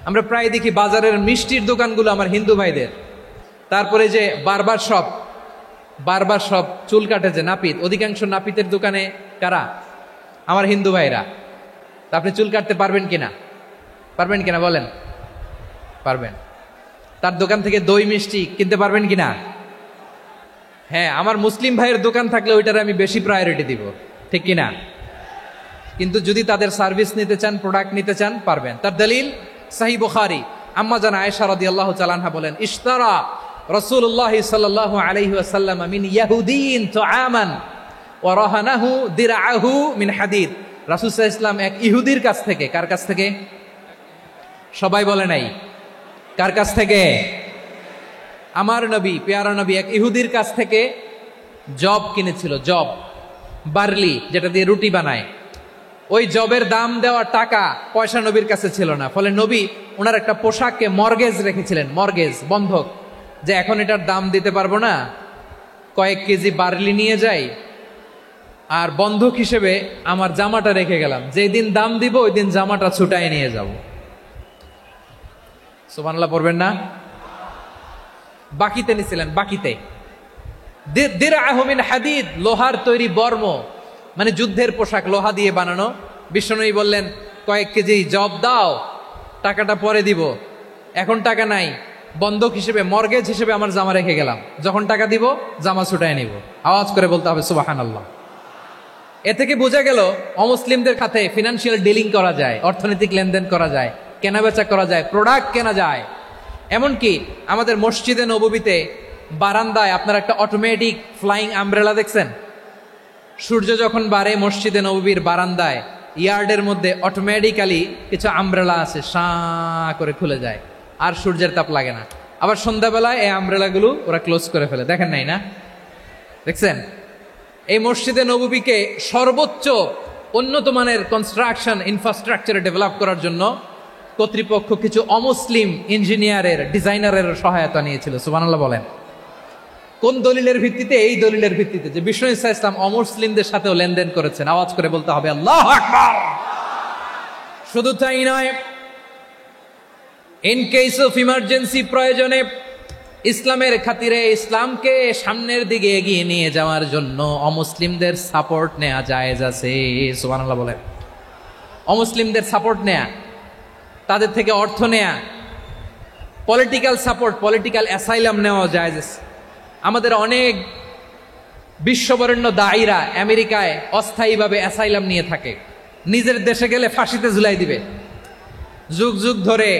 আমরা প্রায় দেখি বাজারের মিষ্টির দোকানগুলো আমার হিন্দু ভাইদের, তারপরে যে বারবার সব চুল কাটে যে নাপিত, অধিকাংশ নাপিতের দোকানে কারা? আমার হিন্দু ভাইরা। তা আপনি চুল কাটতে পারবেন কিনা বলেন? পারবেন। তার দোকান থেকে দই মিষ্টি কিনতে পারবেন কিনা? হ্যাঁ, আমার মুসলিম ভাইয়ের দোকান থাকলে ওইটারে আমি বেশি প্রায়োরিটি দিব, ঠিক কিনা? কিন্তু যদি তাদের সার্ভিস নিতে চান, প্রোডাক্ট নিতে চান, পারবেন। তার দলিল সহিহ বুখারী, আম্মা জান আয়েশা রাদিয়াল্লাহু তাআলা আনহা বলেন, ইশতারা রাসূলুল্লাহ সাল্লাল্লাহু আলাইহি ওয়াসাল্লাম মিন ইয়াহুদিয়িন তুআমান ওয়া রাহানাহু দিরআহু মিন হাদিদ। রাসূল সাল্লাল্লাহু আলাইহি ওয়াসাল্লাম এক ইহুদির কাছ থেকে, কার কাছ থেকে? সবাই বলে নাই, কার কাছ থেকে? আমার নবী, পেয়ারা নবী এক ইহুদির কাছ থেকে জব কিনেছিল, জব, বার্লি, যেটা দিয়ে রুটি বানায়। ওই জবের দাম দেওয়া টাকা পয়সা নবীর কাছে ছিল না, ফলে নবী ওনার একটা পোশাককে মর্গেজ রেখেছিলেন, মর্গেজ, বন্ধক, যে এখন এটার দাম দিতে পারবো না, কয়েক কেজি বার্লি নিয়ে যাই আর বন্ধক হিসেবে আমার জামাটা রেখে গেলাম, যেই দিন দাম দিব ওই দিন জামাটা ছুটাই নিয়ে যাব। সুবহানাল্লাহ পড়বেন না? বাকিতে নিছিলেন, বাকিতে। দিরআহু মিন হাদিদ, লোহার তৈরি বর্ম, মানে যুদ্ধের পোশাক, লোহা দিয়ে বানানো। বিষ্ণুনবী বললেন, কয়েক কেজি জব দাও, টাকাটা পরে দিব, এখন টাকা নাই, বন্ধক হিসেবে, মর্গেজ হিসেবে আমার জামা রেখে গেলাম, যখন টাকা দিব জামা ছুটায় নিব। আওয়াজ করে বলতে হবে সুবহানাল্লাহ। এ থেকে বোঝা গেল অমুসলিমদের সাথে ফিনান্সিয়াল ডিলিং করা যায়, অর্থনৈতিক লেনদেন করা যায়, কেনাবেচা করা যায়, প্রোডাক্ট কেনা যায়। এমনকি আমাদের মসজিদে নববীতে বারান্দায় আপনার একটা অটোমেটিক ফ্লাইং আমব্রেলা দেখছেন? সূর্য যখন বাড়ে মসজিদে নববীর বারান্দায় ইয়ার্ডের মধ্যে অটোমেটিক্যালি কিছু আমব্রেলা আছে, সাঁ করে খুলে যায়, আর সূর্যের তাপ লাগে না। আবার সন্ধ্যাবেলায় এই আমব্রেলাগুলো ওরা ক্লোজ করে ফেলে, দেখেন নাই না? দেখছেন? এই মসজিদে নববীকে সর্বোচ্চ উন্নত মানের কনস্ট্রাকশন ইনফ্রাস্ট্রাকচারে ডেভেলপ করার জন্য কর্তৃপক্ষ কিছু অমুসলিম ইঞ্জিনিয়ারের, ডিজাইনারের সহায়তা নিয়েছিল। সুবহানাল্লাহ বলেন। কোন দলিলের ভিত্তিতে? এই দলিলের ভিত্তিতে যে বিষ্ণু ঈসা ইসলাম অমুসলিমদের সাথেও লেনদেন করেছেন। আওয়াজ করে বলতে হবে আল্লাহু আকবার। শুধু তাই নয়, ইন কেস অফ ইমার্জেন্সি, প্রয়োজনে ইসলামের খাতিরে, ইসলামকে সামনের দিকে এগিয়ে নিয়ে যাওয়ার জন্য অমুসলিমদের সাপোর্ট নেওয়া জায়েজ আছে। সুবহানাল্লাহ বলেন। অমুসলিমদের সাপোর্ট নেয়া, তাদের থেকে অর্থ নেয়া, পলিটিক্যাল সাপোর্ট, পলিটিক্যাল অ্যাসাইলাম নেওয়া জায়েজ আছে। আমাদের অনেক বিশ্ববরেণ্য দায়ীরা আমেরিকায় অস্থায়ীভাবে অ্যাসাইলাম নিয়ে থাকে, নিজের দেশে গেলে ফাঁসিতে ঝুলাই দিবে। যুগ যুগ ধরে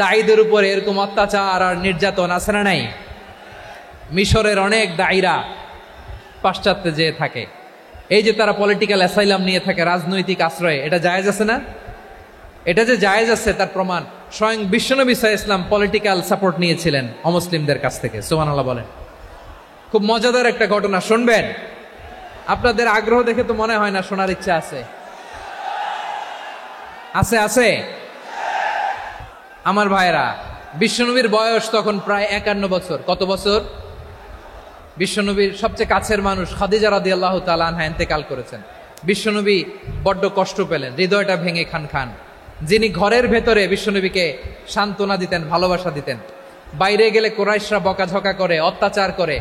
দায়ীদের উপরে এরকম অত্যাচার আর নির্যাতন আছে না নাই? মিশরের অনেক দায়ীরা পাশ্চাত্যে যেয়ে থাকে, এই যে তারা পলিটিক্যাল অ্যাসাইলাম নিয়ে থাকে, রাজনৈতিক আশ্রয়, এটা জায়েজ আছে না? এটা যে জায়েজ আছে তার প্রমাণ স্বয়ং বিশ্বনবী সাল্লাল্লাহু আলাইহি ওয়াসাল্লাম পলিটিক্যাল সাপোর্ট নিয়েছিলেন অমুসলিমদের কাছ থেকে। সুবহানাল্লাহ বলেন। খুব মজাদার একটা ঘটনা শুনবেন, আপনাদের আগ্রহ দেখে তো মনে হয় না শোনার ইচ্ছা আছে। আছে আছে আমার ভাইরা, বিশ্বনবীর বয়স তখন প্রায় 51 বছর। কত বছর? বিশ্বনবীর সবচেয়ে কাছের মানুষ খাদিজা রাদিয়াল্লাহু তাআলা আনহা ইন্তেকাল করেছেন। বিশ্বনবী বড্ড কষ্ট পেলেন, হৃদয়টা ভেঙে খান খান। যিনি ঘরের ভেতরে বিশ্বনবীকে সান্ত্বনা দিতেন, ভালোবাসা দিতেন, বাইরে গেলে কুরাইশরা বকাঝকা করে, অত্যাচার করে,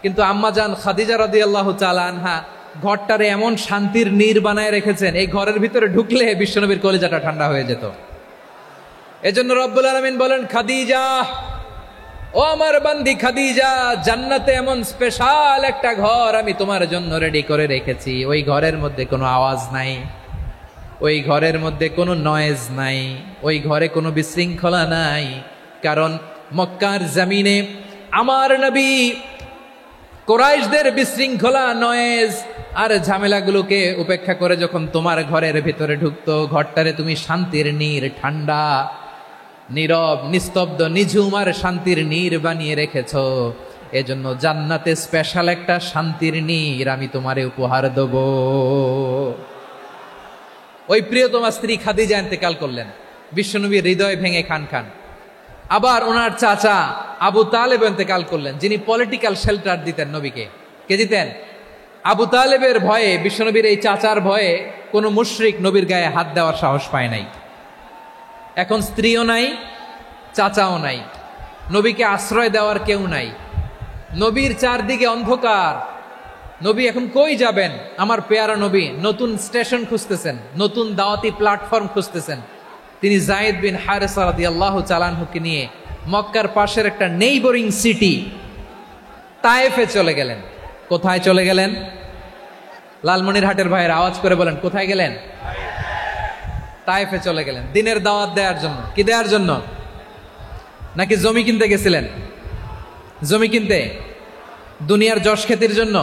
কিন্তু আম্মাজান খাদিজা রাদিয়াল্লাহু তাআলা আনহা ঘরটারে এমন শান্তির নীড় বানায় রেখেছেন, এই ঘরের ভিতরে ঢুকলে বিশ্বনবীর কলিজাটা ঠান্ডা হয়ে যেত। এজন্য রব্বুল আলামিন বলেন, খাদিজা, ও আমার বান্দি খাদিজা, জান্নাতে এমন স্পেশাল একটা ঘর আমি তোমার জন্য রেডি করে রেখেছি। ওই ঘরের মধ্যে কোনো আওয়াজ নাই, ওই ঘরের মধ্যে কোনো নয়েজ নাই, ওই ঘরে কোনো বিশৃঙ্খলা নাই। কারণ মক্কার জমিনে আমার নবী কুরাইশদের বিশৃঙ্খলা, নয়েজ আর ঝামেলাগুলোকে উপেক্ষা করে যখন তোমার ঘরের ভেতরে ঢুকতো, ঘরটারে তুমি শান্তির নীর, ঠান্ডা, নীরব, নিস্তব্ধ, নিঝুম আর শান্তির নীর বানিয়ে রেখেছো। এজন্য জান্নাতে স্পেশাল একটা শান্তির নীর আমি তোমারে উপহার দেব। ওই প্রিয়তমা স্ত্রী খাদিজা ইন্তেকাল করলেন, বিশ্বনবীর হৃদয় ভেঙে খান খান। আবার ওনার চাচা আবু তালেব ইন্তেকাল করলেন, যিনি পলিটিক্যাল শেল্টার দিতেন নবীকে। কে দিতেন? আবু তালেবের ভয়ে, বিশ্বনবীর এই চাচার ভয়ে কোনো মুশরিক নবীর গায়ে হাত দেওয়ার সাহস পায় নাই। এখন স্ত্রীও নাই, চাচাও নাই, নবীকে আশ্রয় দেওয়ার কেউ নাই, নবীর চারদিকে অন্ধকার। নবী এখন কই যাবেন? আমার পেয়ারা নবী নতুন স্টেশন খুঁজতেছেন, নতুন দাওয়াতি প্ল্যাটফর্ম খুঁজতেছেন। তিনি যায়েদ বিন হারেসা রাদিয়াল্লাহু তাআলা আনহুকে নিয়ে মক্কার পাশের একটা নেইবরিং সিটি তায়েফে চলে গেলেন। কোথায় চলে গেলেন? লালমনিরহাটের ভাইয়ের আওয়াজ করে বলেন, কোথায় গেলেন? তায়েফে চলে গেলেন দিনের দাওয়াত দেওয়ার জন্য। কি দেওয়ার জন্য? নাকি জমি কিনতে গেছিলেন? জমি কিনতে, দুনিয়ার যশ খ্যাতির জন্য,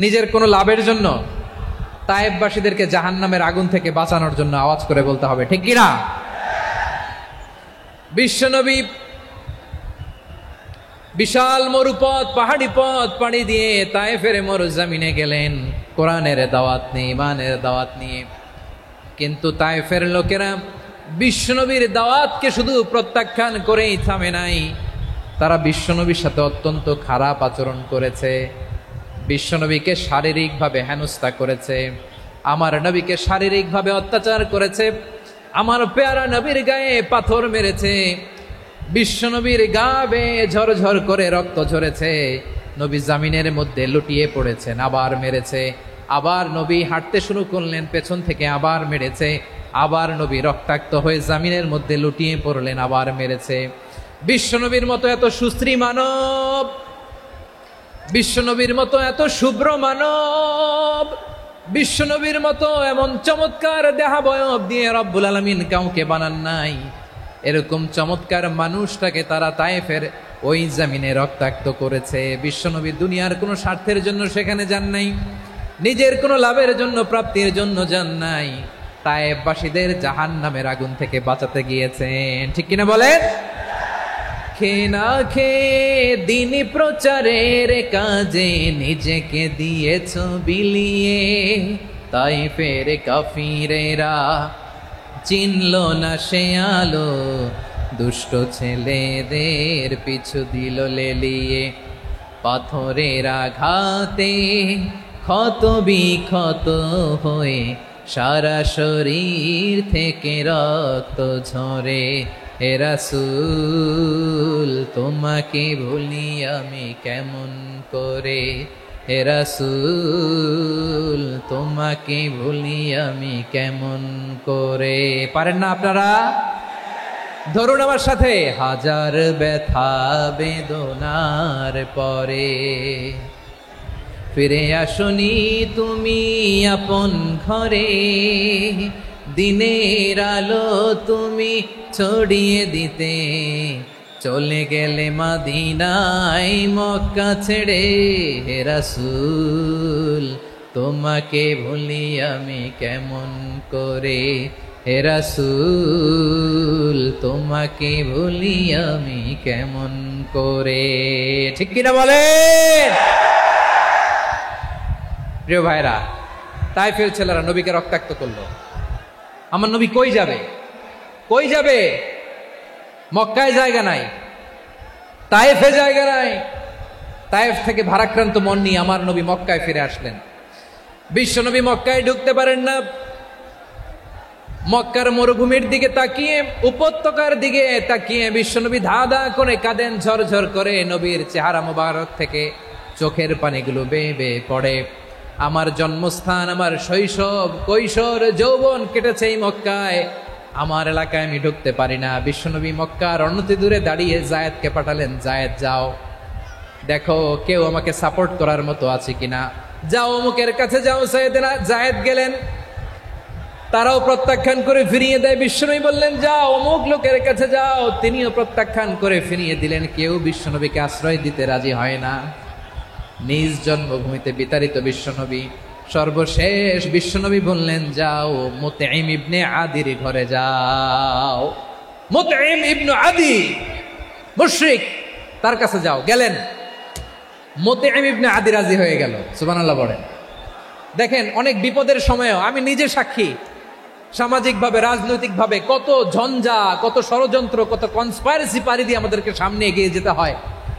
নিজের কোনো লাভের জন্য? তায়েফবাসীদেরকে জাহান্নামের আগুন থেকে বাঁচানোর জন্য। আওয়াজ করে বলতে হবে, ঠিক কিনা? বিশ্বনবী বিশাল মরুপথ, পাহাড়ি পথ পাড়ি দিয়ে তায়েফের মরুজমিনে গেলেন কোরআনের দাওয়াত নিয়ে, ইমানের দাওয়াত নিয়ে। কিন্তু তায়েফের লোকেরা বিশ্বনবীর দাওয়াতকে শুধু প্রত্যাখ্যান করেই থামে নাই, তারা বিশ্বনবীর সাথে অত্যন্ত খারাপ আচরণ করেছে। বিশ্বনবীকে শারীরিকভাবে হেনস্থা করেছে, আমার নবীকে শারীরিকভাবে অত্যাচার করেছে, আমার পেয়ারা নবীর গায়ে পাথর মেরেছে, বিশ্বনবীর গা বেয়ে ঝরঝর করে রক্ত ঝরেছে, নবী জামিনের মধ্যে লুটিয়ে পড়েছেন, আবার মেরেছে, আবার নবী হাঁটতে শুরু করলেন, পেছন থেকে আবার মেরেছে, আবার নবী রক্তাক্ত হয়ে জামিনের মধ্যে লুটিয়ে পড়লেন, আবার মেরেছে। বিশ্বনবীর মতো এত সুশ্রী মানব, বিশ্বনবীর মতো এত শুভ্র মানব, বিশ্বনবীর মতো এমন চমৎকার দেহাবয়ব দিয়ে রব্বুল আলামিন কাউকে বানান নাই। এরকম চমৎকার মানুষটাকে তারা তায়েফের ওই জামিনে রক্তাক্ত করেছে। বিশ্বনবী দুনিয়ার কোনো স্বার্থের জন্য সেখানে যান নাই, নিজের কোনো লাভের জন্য, প্রাপ্তির জন্য যান নাই, তায়েফবাসীদের জাহান্নামের আগুন থেকে বাঁচাতে গিয়েছেন। ঠিক কিনা বলেন? খেয়ে না খেয়ে দিন প্রচারের কাজে নিজেকে দিয়েছ বিলিয়ে, তায়েফের কাফিরেরা চিনল না সে আলো, দুষ্ট ছেলেদের পিছু দিল লেলিয়ে, পাথরের আঘাতে ক্ষত বিক্ষত হয়ে সারা শরীর থেকে রক্ত ঝরে। হে রাসূল তোমাকে ভুলি আমি কেমন করে, হে রাসূল তোমাকে ভুলি আমি কেমন করে। পারেন না আপনারা? ধরুন আমার সাথে, হাজার ব্যথা বেদনার পরে ফিরে আসনি তুমি আপন ঘরে, দিনের আলো তুমি ছড়িয়ে দিতে চলে গেলে মদিনায় মক্কা ছেড়ে। হে রাসূল তোমাকে ভুলি আমি কেমন করে, হে রাসূল তোমাকে ভুলি আমি কেমন করে। ঠিক কিনা বলেন? প্রিয় ভাইরা, তায়েফের ছেলেরা নবীকে রক্তাক্ত করলো। আমার নবী কই যাবে? কই যাবে? মক্কায় জায়গা নাই, তায়েফে জায়গা নাই। তায়েফ থেকে ভারাক্রান্ত মন নিয়ে আমার নবী মক্কায় ফিরে আসলেন। বিশ্ব নবী মক্কায় ঢুকতে পারেন না। মক্কার মরুভূমির দিকে তাকিয়ে, উপত্যকার দিকে তাকিয়ে বিশ্বনবী ধা ধা করে কাঁদেন, ঝরঝর করে নবীর চেহারা মোবারক থেকে চোখের পানিগুলো বেয়ে বেয়ে পড়ে। আমার জন্মস্থান, আমার শৈশব, কৈশোর, যৌবন কেটেছে এই মক্কায়, আমার এলাকায় আমি ঢুকতে পারি না। বিশ্বনবী মক্কার অনতি দূরে দাঁড়িয়ে জায়েদকে পাঠালেন, জায়েদ যাও দেখো কেউ আমাকে সাপোর্ট করার মতো আছে কিনা, যাও অমুকের কাছে যাও। জায়েদ গেলেন, তারাও প্রত্যাখ্যান করে ফিরিয়ে দেয়। বিশ্বনবী বললেন যাও অমুক লোকের কাছে যাও, তিনিও প্রত্যাখ্যান করে ফিরিয়ে দিলেন। কেউ বিশ্বনবীকে আশ্রয় দিতে রাজি হয় না। নিজ জন্মভূমিতে বিতাড়িত বিশ্বনবী সর্বশেষ বিশ্বনবী বললেন, যাও মুতঈম ইবনে আদির ঘরে যাও। মুতঈম ইবনে আদি মুশরিক, তার কাছে যাও। গেলেন, মুতঈম ইবনে আদি রাজি হয়ে গেল। সুবহানাল্লাহ বলেন। দেখেন, অনেক বিপদের সময়ও আমি নিজে সাক্ষী, সামাজিকভাবে রাজনৈতিকভাবে কত ঝঞ্ঝা, কত ষড়যন্ত্র, কত কনস্পাইরেসি পাড়ি দিয়ে আমাদেরকে সামনে এগিয়ে যেতে হয়।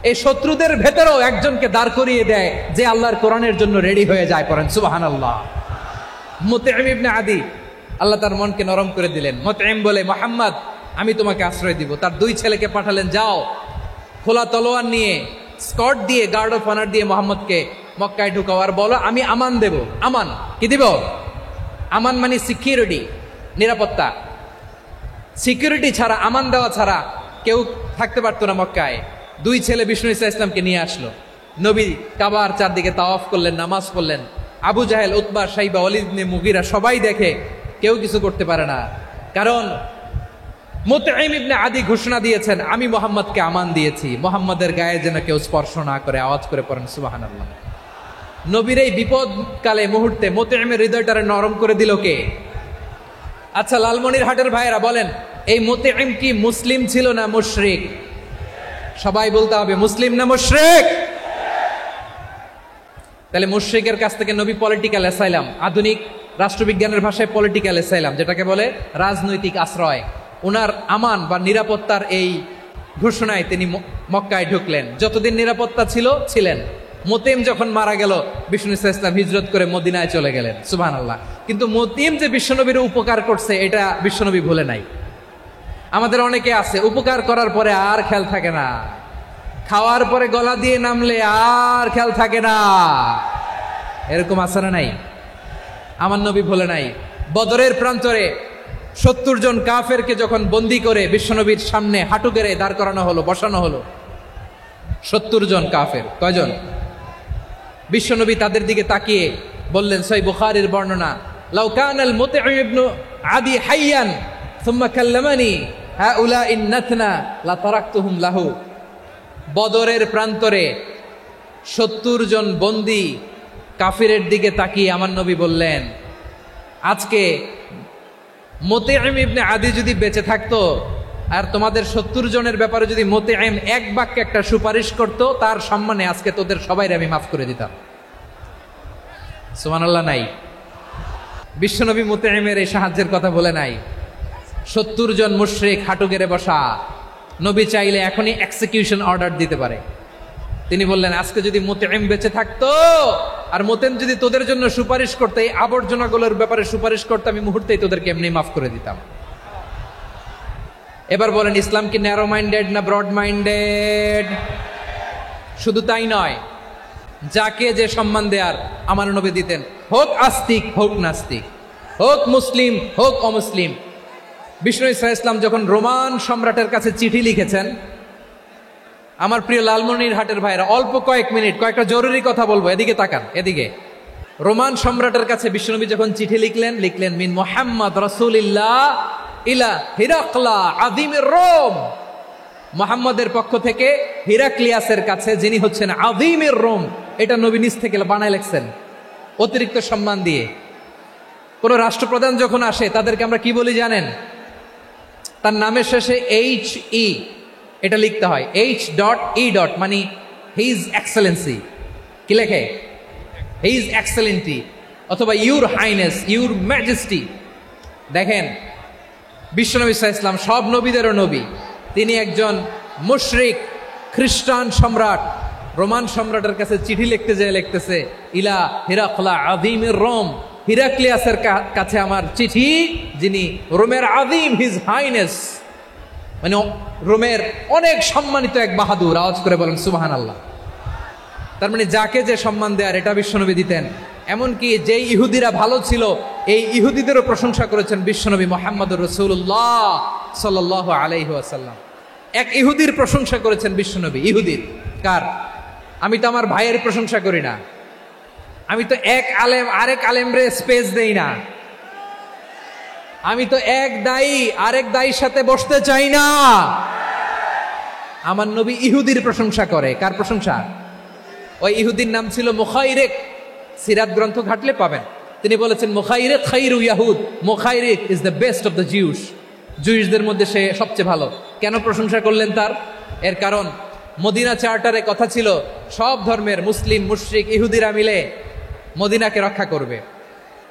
এই শত্রুদের ভেতরেও একজনকে দাঁড় করিয়ে দেয় যে আল্লাহর কোরআনের জন্য রেডি হয়ে যায়। পড়েন সুবহানাল্লাহ। মুতঈম ইবনে আদি, আল্লাহ তার মনকে নরম করে দিলেন। মুতঈম বলে, মুহাম্মদ আমি তোমাকে আশ্রয় দিব। তার দুই ছেলেকে পাঠালেন, যাও খোলা তলোয়ার নিয়ে, স্কট দিয়ে, গার্ড অফ অনার দিয়ে মোহাম্মদকে মক্কায় ঢুকাও, আর বলো আমি আমান দেব। আমান কি দিব? আমান মানে সিকিউরিটি, নিরাপত্তা। সিকিউরিটি ছাড়া, আমান দেওয়া ছাড়া কেউ থাকতে পারতো না মক্কায়। দুই ছেলে বিষ্ণু ঈসা ইসলামকে নিয়ে আসলো। নবী কাবার চারদিকে তাওয়াফ করলেন, নামাজ পড়লেন। আবু জাহেল, উতবা, শাইবা, ওয়ালিদ ইবনে মুগীরা সবাই দেখে, কেউ কিছু করতে পারে না। কারণ মুতঈম ইবনে আদি ঘোষণা দিয়েছেন, আমি মোহাম্মদকে আমান দিয়েছি, মোহাম্মদের গায়ে যেন কেউ স্পর্শ না করে। আওয়াজ করে পড়েন সুবহানাল্লাহ। নবীর এই বিপদকালে মুহূর্তে মুতঈমের হৃদয়টারে নরম করে দিল কে? আচ্ছা, লালমনিরহাটের ভাইয়েরা বলেন, এই মুতঈম কি মুসলিম ছিল না মুশরিক? সবাই বলতে হবে, মুসলিম না মুশরিক? তাহলে মুশরিকের কাছ থেকে নবী পলিটিক্যাল অ্যাসাইলাম, আধুনিক রাষ্ট্রবিজ্ঞানের ভাষায় পলিটিক্যাল অ্যাসাইলাম, যেটাকে বলে রাজনৈতিক আশ্রয়, ওনার আমান বা নিরাপত্তার এই ঘোষণায় তিনি মক্কায় ঢুকলেন। যতদিন নিরাপত্তা ছিল ছিলেন। মুতঈম যখন মারা গেল, বিষ্ণু ঈসা ইসলাম হিজরত করে মদিনায় চলে গেলেন। সুবহানাল্লাহ। কিন্তু মুতঈম যে বিশ্বনবীর উপকার করছে, এটা বিশ্বনবী ভুলে নাই। আমাদের অনেকে আছে, উপকার করার পরে আর খেয়াল থাকে না, খাওয়ার পরে গলা দিয়ে নামলে আর খেয়াল থাকে না। এরকম আছে না নাই? আমার নবী ভুলে নাই। বদরের প্রান্তরে 70 জন কাফেরকে যখন বন্দী করে বিশ্বনবীর সামনে হাঁটু গেড়ে দাঁড় করানো হলো, বসানো হলো, 70 জন কাফের। কয়জন? বিশ্বনবী তাদের দিকে তাকিয়ে বললেন, সহিহ বুখারীর বর্ণনা, লাউ কানাল মুতঈম ইবনে আদি হাইয়ান সুম্মা কাল্লামানি হাউলাইন নাতনা লা তারাকতুহুম লাহু। বদরের প্রান্তরে 70 জন বন্দী কাফিরের দিকে তাকিয়ে আমার নবী বললেন, আজকে মুতঈম ইবনে আদি যদি বেঁচে থাকতো আর তোমাদের 70 জনের ব্যাপারে যদি মুতঈম এক বাক্যে একটা সুপারিশ করত, তার সম্মানে আজকে তোদের সবাইকে আমি মাফ করে দিতাম। সুবহানাল্লাহ নাই? বিশ্বনবী মুতঈমের এই সাহায্যের কথা বলে নাই। 70 জন মুশরিক হাঁটু গেড়ে বসা, নবী চাইলে এখনই এক্সিকিউশন অর্ডার দিতে পারে। তিনি বললেন, আজকে যদি মুতঈম বেঁচে থাকতো আর মুতঈম যদি তোদের জন্য সুপারিশ করতে, এই আবর্জনাগুলোর ব্যাপারে সুপারিশ করতে, আমি মুহূর্তেই তোদেরকে এমনি মাফ করে দিতাম। এবার বলেন, ইসলাম কি ন্যারো মাইন্ডেড না ব্রড মাইন্ডেড? শুধু তাই নয়, যাকে যে সম্মান দেয়ার আমার নবী দিতেন, হোক আস্তিক হোক নাস্তিক, হোক মুসলিম হোক অমুসলিম। বিষ্ণু ঈসা ইসলাম যখন রোমান সম্রাটের কাছে চিঠি লিখেছেন, আমার প্রিয় লালমনিরহাটের ভাইরা, অল্প কয়েক মিনিট কয়েকটা জরুরি কথা বলবো, এদিকে তাকান, এদিকে। রোমান সম্রাটের কাছে বিশ্বনবী যখন চিঠি লিখলেন মিন মুহাম্মদ রাসূলিল্লাহ ইলা হিরাকলা আযীমির রোম, মুহাম্মদের পক্ষ থেকে হিরাক্লিয়াসের কাছে, যিনি হচ্ছেন আযীমির রোম। এটা নবী নিজ থেকে বানায় লিখছেন, অতিরিক্ত সম্মান দিয়ে। কোন রাষ্ট্রপ্রধান যখন আসে, তাদেরকে আমরা কি বলি জানেন? তার নামের শেষে HE এটা লিখতে হয়, H.E. মানে হিজ এক্সেলেন্সি। কি লেখে? হিজ এক্সেলেন্টি, অথবা ইউর হাইনেস, ইউর ম্যাজেস্টি। দেখেন, বিশ্বনবী সাল্লাল্লাহু আলাইহি ওয়াসাল্লাম সব নবীদেরও নবী। তিনি একজন মুশরিক খ্রিস্টান সম্রাট, রোমান সম্রাটের কাছে চিঠি লিখতে যেয়ে লিখতেছে, ইলা হিরাকলা আযীমির রোম, হিরাক্লিয়াসের কাছে আমার চিঠি, যিনি রোমের আযীম, হিজ হাইনেস, মানে রোমের অনেক সম্মানিত এক বাহাদুর। আওয়াজ করে বলেন সুবহানাল্লাহ। তার মানে যাকে যে সম্মান দেয়ার, এটা বিশ্বনবী দিতেন। এমনকি যেই ইহুদিরা ভালো ছিল, এই ইহুদিদেরও প্রশংসা করেছেন বিশ্বনবী মুহাম্মদুর রাসূলুল্লাহ সাল্লাল্লাহু আলাইহি ওয়াসাল্লাম। এক ইহুদির প্রশংসা করেছেন বিশ্বনবী। ইহুদির কার? আমি তো আমার ভাইয়ের প্রশংসা করি না, আমি তো এক আলেম আরেক আলেমরে স্পেস দেই না, আমি তো এক দায়ী আরেক দায়ীর সাথে বসতে চাই না। আমার নবী ইহুদির প্রশংসা করে। কার প্রশংসা? ওই ইহুদির নাম ছিল মুখাইরেক, সিরাত গ্রন্থ ঘাটলে পাবেন। তিনি বলেছেন মুখাইরেক খাইরু ইয়াহুদ, Mukhairiq is the best of the জুইশদের মধ্যে সে সবচেয়ে ভালো। কেন প্রশংসা করলেন তার? এর কারণ মদিনা চার্টারে কথা ছিল সব ধর্মের মুসলিম, মুশরিক, ইহুদিরা মিলে মদিনাকে রক্ষা করবে।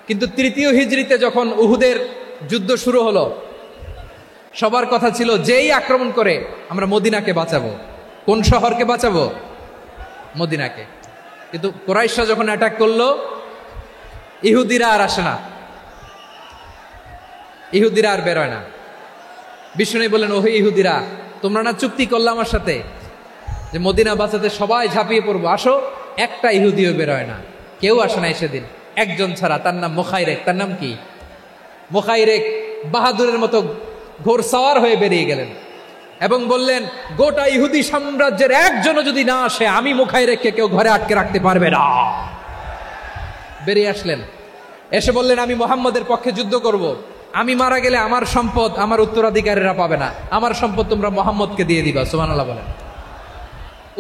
কিন্তু তৃতীয় হিজরিতে যখন উহুদের যুদ্ধ শুরু হলো, সবার কথা ছিল যেই আক্রমণ করে আমরা মদিনাকে বাঁচাবো। কোন শহরকে বাঁচাবো? মদিনাকে। কিন্তু কুরাইশরা যখন অ্যাটাক করলো, ইহুদিরা আর আসে না, ইহুদিরা আর বেরোয় না। বিষ্ণু বললেন, ওহে ইহুদিরা, তোমরা না চুক্তি করলে আমার সাথে যে মদিনা বাঁচাতে সবাই ঝাঁপিয়ে পড়বো, আসো। একটা ইহুদিও বেরোয় না, কেউ আসে নাই সেদিন, একজন ছাড়া। তার নাম মুখাইরেক। তার নাম কি? মুখাইরেক বাহাদুরের মতো ঘোড়সাওয়ার হয়ে বেরিয়ে গেলেন এবং বললেন, গোটা ইহুদি সাম্রাজ্যের একজনও যদি না আসে, আমি মুখাইরেককে কেউ ঘরে আটকে রাখতে পারবে না। বেরিয়ে আসলেন, এসে বললেন, আমি মুহাম্মদের পক্ষে যুদ্ধ করব। আমি মারা গেলে আমার সম্পদ আমার উত্তরাধিকারীরা পাবে না, আমার সম্পদ তোমরা মুহাম্মদকে দিয়ে দিবা। সুবহানাল্লাহ বলেন।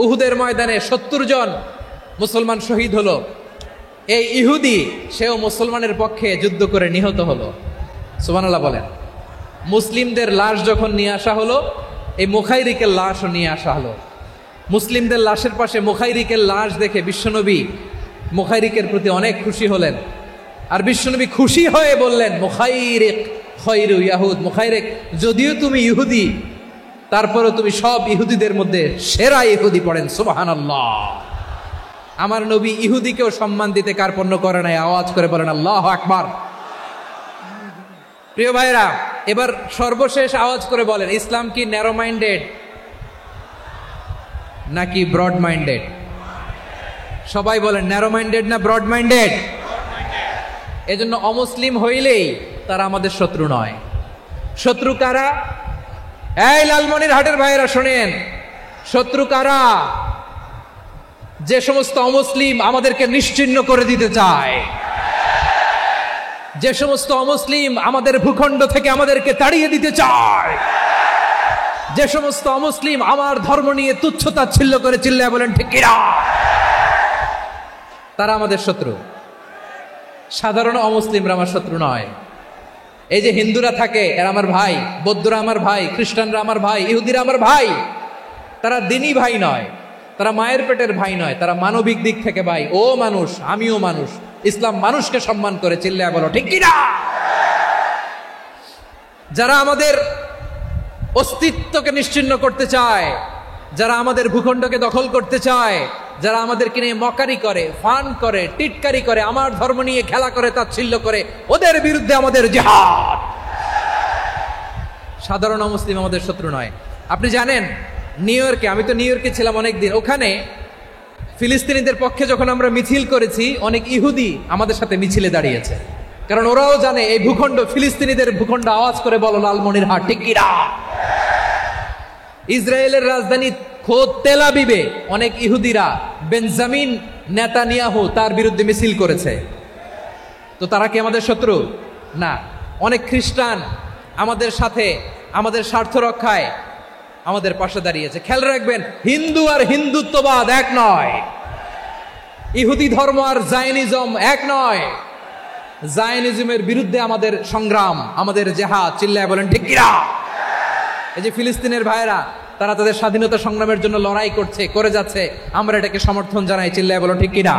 উহুদের ময়দানে 70 জন মুসলমান শহীদ হলো। এই ইহুদি, সেও মুসলমানের পক্ষে যুদ্ধ করে নিহত হলো। সুবহানাল্লাহ বলেন। মুসলিমদের লাশ যখন নিয়ে আসা হলো, এই মুখাইরিকের লাশও নিয়ে আসা হলো। মুসলিমদের লাশের পাশে মুখাইরিকের লাশ দেখে বিশ্বনবী মুখাইরিকের প্রতি অনেক খুশি হলেন। আর বিশ্বনবী খুশি হয়ে বললেন, মুখাইরিক খায়রু ইয়াহুদ, মুখাইরিক যদিও তুমি ইহুদি, তারপরেও তুমি সব ইহুদিদের মধ্যে সেরা ইহুদি। পড়েন সুবহানাল্লাহ। আমার নবী ইহুদিকেও সম্মান দিতে কার্পণ্য করে নাই। আওয়াজ করে বলেন আল্লাহু আকবার। প্রিয় ভাইরা, এবার সর্বশেষ আওয়াজ করে বলেন, ইসলাম কি ন্যারো মাইন্ডেড নাকি ব্রড মাইন্ডেড? সবাই বলেন, ন্যারো মাইন্ডেড না ব্রড মাইন্ডেড? এজন্য অমুসলিম হইলেই তারা আমাদের শত্রু নয়। শত্রু কারা? এই লালমনিরহাটের ভাইয়েরা শোনেন, শত্রু কারা? যে সমস্ত অমুসলিম আমাদেরকে নিশ্চিহ্ন করে দিতে চায়, যে সমস্ত অমুসলিম আমাদের ভূখণ্ড থেকে আমাদেরকে তাড়িয়ে দিতে চায়, যে সমস্ত অমুসলিম আমার ধর্ম নিয়ে তুচ্ছতাচ্ছিল্য করে চিল্লায় বলেন ঠিক কিনা, তারা আমাদের শত্রু। সাধারণ অমুসলিমরা আমার শত্রু নয়। এই যে হিন্দুরা থাকে, এরা আমার ভাই, বৌদ্ধরা আমার ভাই, খ্রিস্টানরা আমার ভাই, ইহুদিরা আমার ভাই। তারা দিনই ভাই নয়, তারা মায়ের পেটের ভাই নয়, তারা মানবিক দিক থেকে ভাই। ও মানুষ, আমিও মানুষ। ইসলাম মানুষকে সম্মান করে, চিল্লায় বলো ঠিক কিনা। যারা আমাদের অস্তিত্বকে নিশ্চিহ্ন করতে চায়, যারা আমাদের ভূখণ্ডকে দখল করতে চায়, যারা আমাদেরকে নিয়ে মকারি করে, ফান করে, টিটকারি করে, আমার ধর্ম নিয়ে খেলা করে, তাচ্ছিল্য করে, ওদের বিরুদ্ধে আমাদের জিহাদ। সাধারণ মুসলিম আমাদের শত্রু নয়। আপনি জানেন নিউ ইয়র্কে, আমি তো নিউ ইয়র্কে ছিলাম অনেকদিন, ওখানে ফিলিস্তিনিদের পক্ষে যখন আমরা মিছিল করেছি, অনেক ইহুদি আমাদের সাথে মিছিলে দাঁড়িয়েছে। কারণ ওরাও জানে এই ভূখণ্ড ফিলিস্তিনিদের ভূখণ্ড। আওয়াজ করে বলো লালমনিরহাট ঠিক কিনা। ইসরায়েলের রাজধানী খোদ তেল আবিবে অনেক ইহুদিরা বেঞ্জামিন নেতানিয়াহু তার বিরুদ্ধে মিছিল করেছে। তো তারা কি আমাদের শত্রু? না। অনেক খ্রিস্টান আমাদের সাথে, আমাদের স্বার্থ রক্ষায় আমাদের পাশে দাঁড়িয়েছে। খেয়াল রাখবেন, হিন্দু আর হিন্দুত্ববাদ এক নয়, ইহুদি ধর্ম আর জায়নিজম এক নয়। জায়নিজমের বিরুদ্ধে আমাদের সংগ্রাম, আমাদের জেহাদ। চিল্লায় বলেন ঠিক কিনা। এই যে ফিলিস্তিনের ভাইরা, তারা তাদের স্বাধীনতা সংগ্রামের জন্য লড়াই করছে, করে যাচ্ছে, আমরা এটাকে সমর্থন জানাই। চিল্লায় বলো ঠিক কিনা।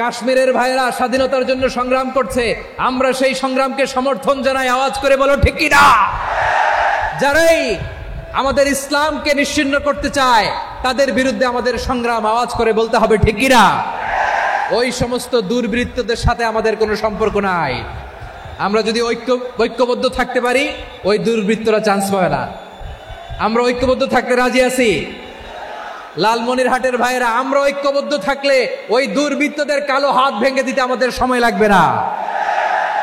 কাশ্মীরের ভাইরা স্বাধীনতার জন্য সংগ্রাম করছে, আমরা সেই সংগ্রামকে সমর্থন জানাই। আওয়াজ করে বলো ঠিক কিনা। যারাই আমাদের ইসলামকে নিশ্চিহ্ন করতে চায়, তাদের বিরুদ্ধে আমাদের সংগ্রাম। আওয়াজ করে বলতে হবে ঠিক কিনা। ওই সমস্ত দুর্বৃত্তদের সাথে আমাদের কোনো সম্পর্ক নাই। আমরা যদি ঐক্যবদ্ধ থাকতে পারি, ওই দুর্বৃত্তরা চান্স পাবে না। আমরা ঐক্যবদ্ধ থাকতে রাজি আছি। লালমনিরহাটের ভাইয়েরা, আমরা ঐক্যবদ্ধ থাকলে ওই দুর্বৃত্তদের কালো হাত ভেঙে দিতে আমাদের সময় লাগবে না।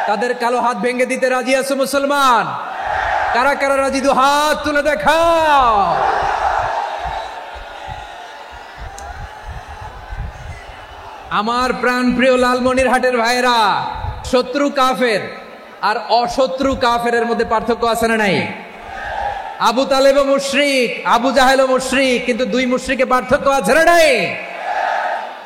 তাদের কালো হাত ভেঙে দিতে রাজি আছো মুসলমান? কারা কারা রাজি? দু হাত তুলে দেখাও। আমার প্রাণ প্রিয় লালমনিরহাটের ভাইয়েরা, শত্রু কাফের আর অশত্রু কাফেরের মধ্যে পার্থক্য আছে না নাই? আবু তালেবও মুশরিক, আবু জাহেলও মুশরিক, কিন্তু দুই মুশরিকে পার্থক্য আছে না নাই?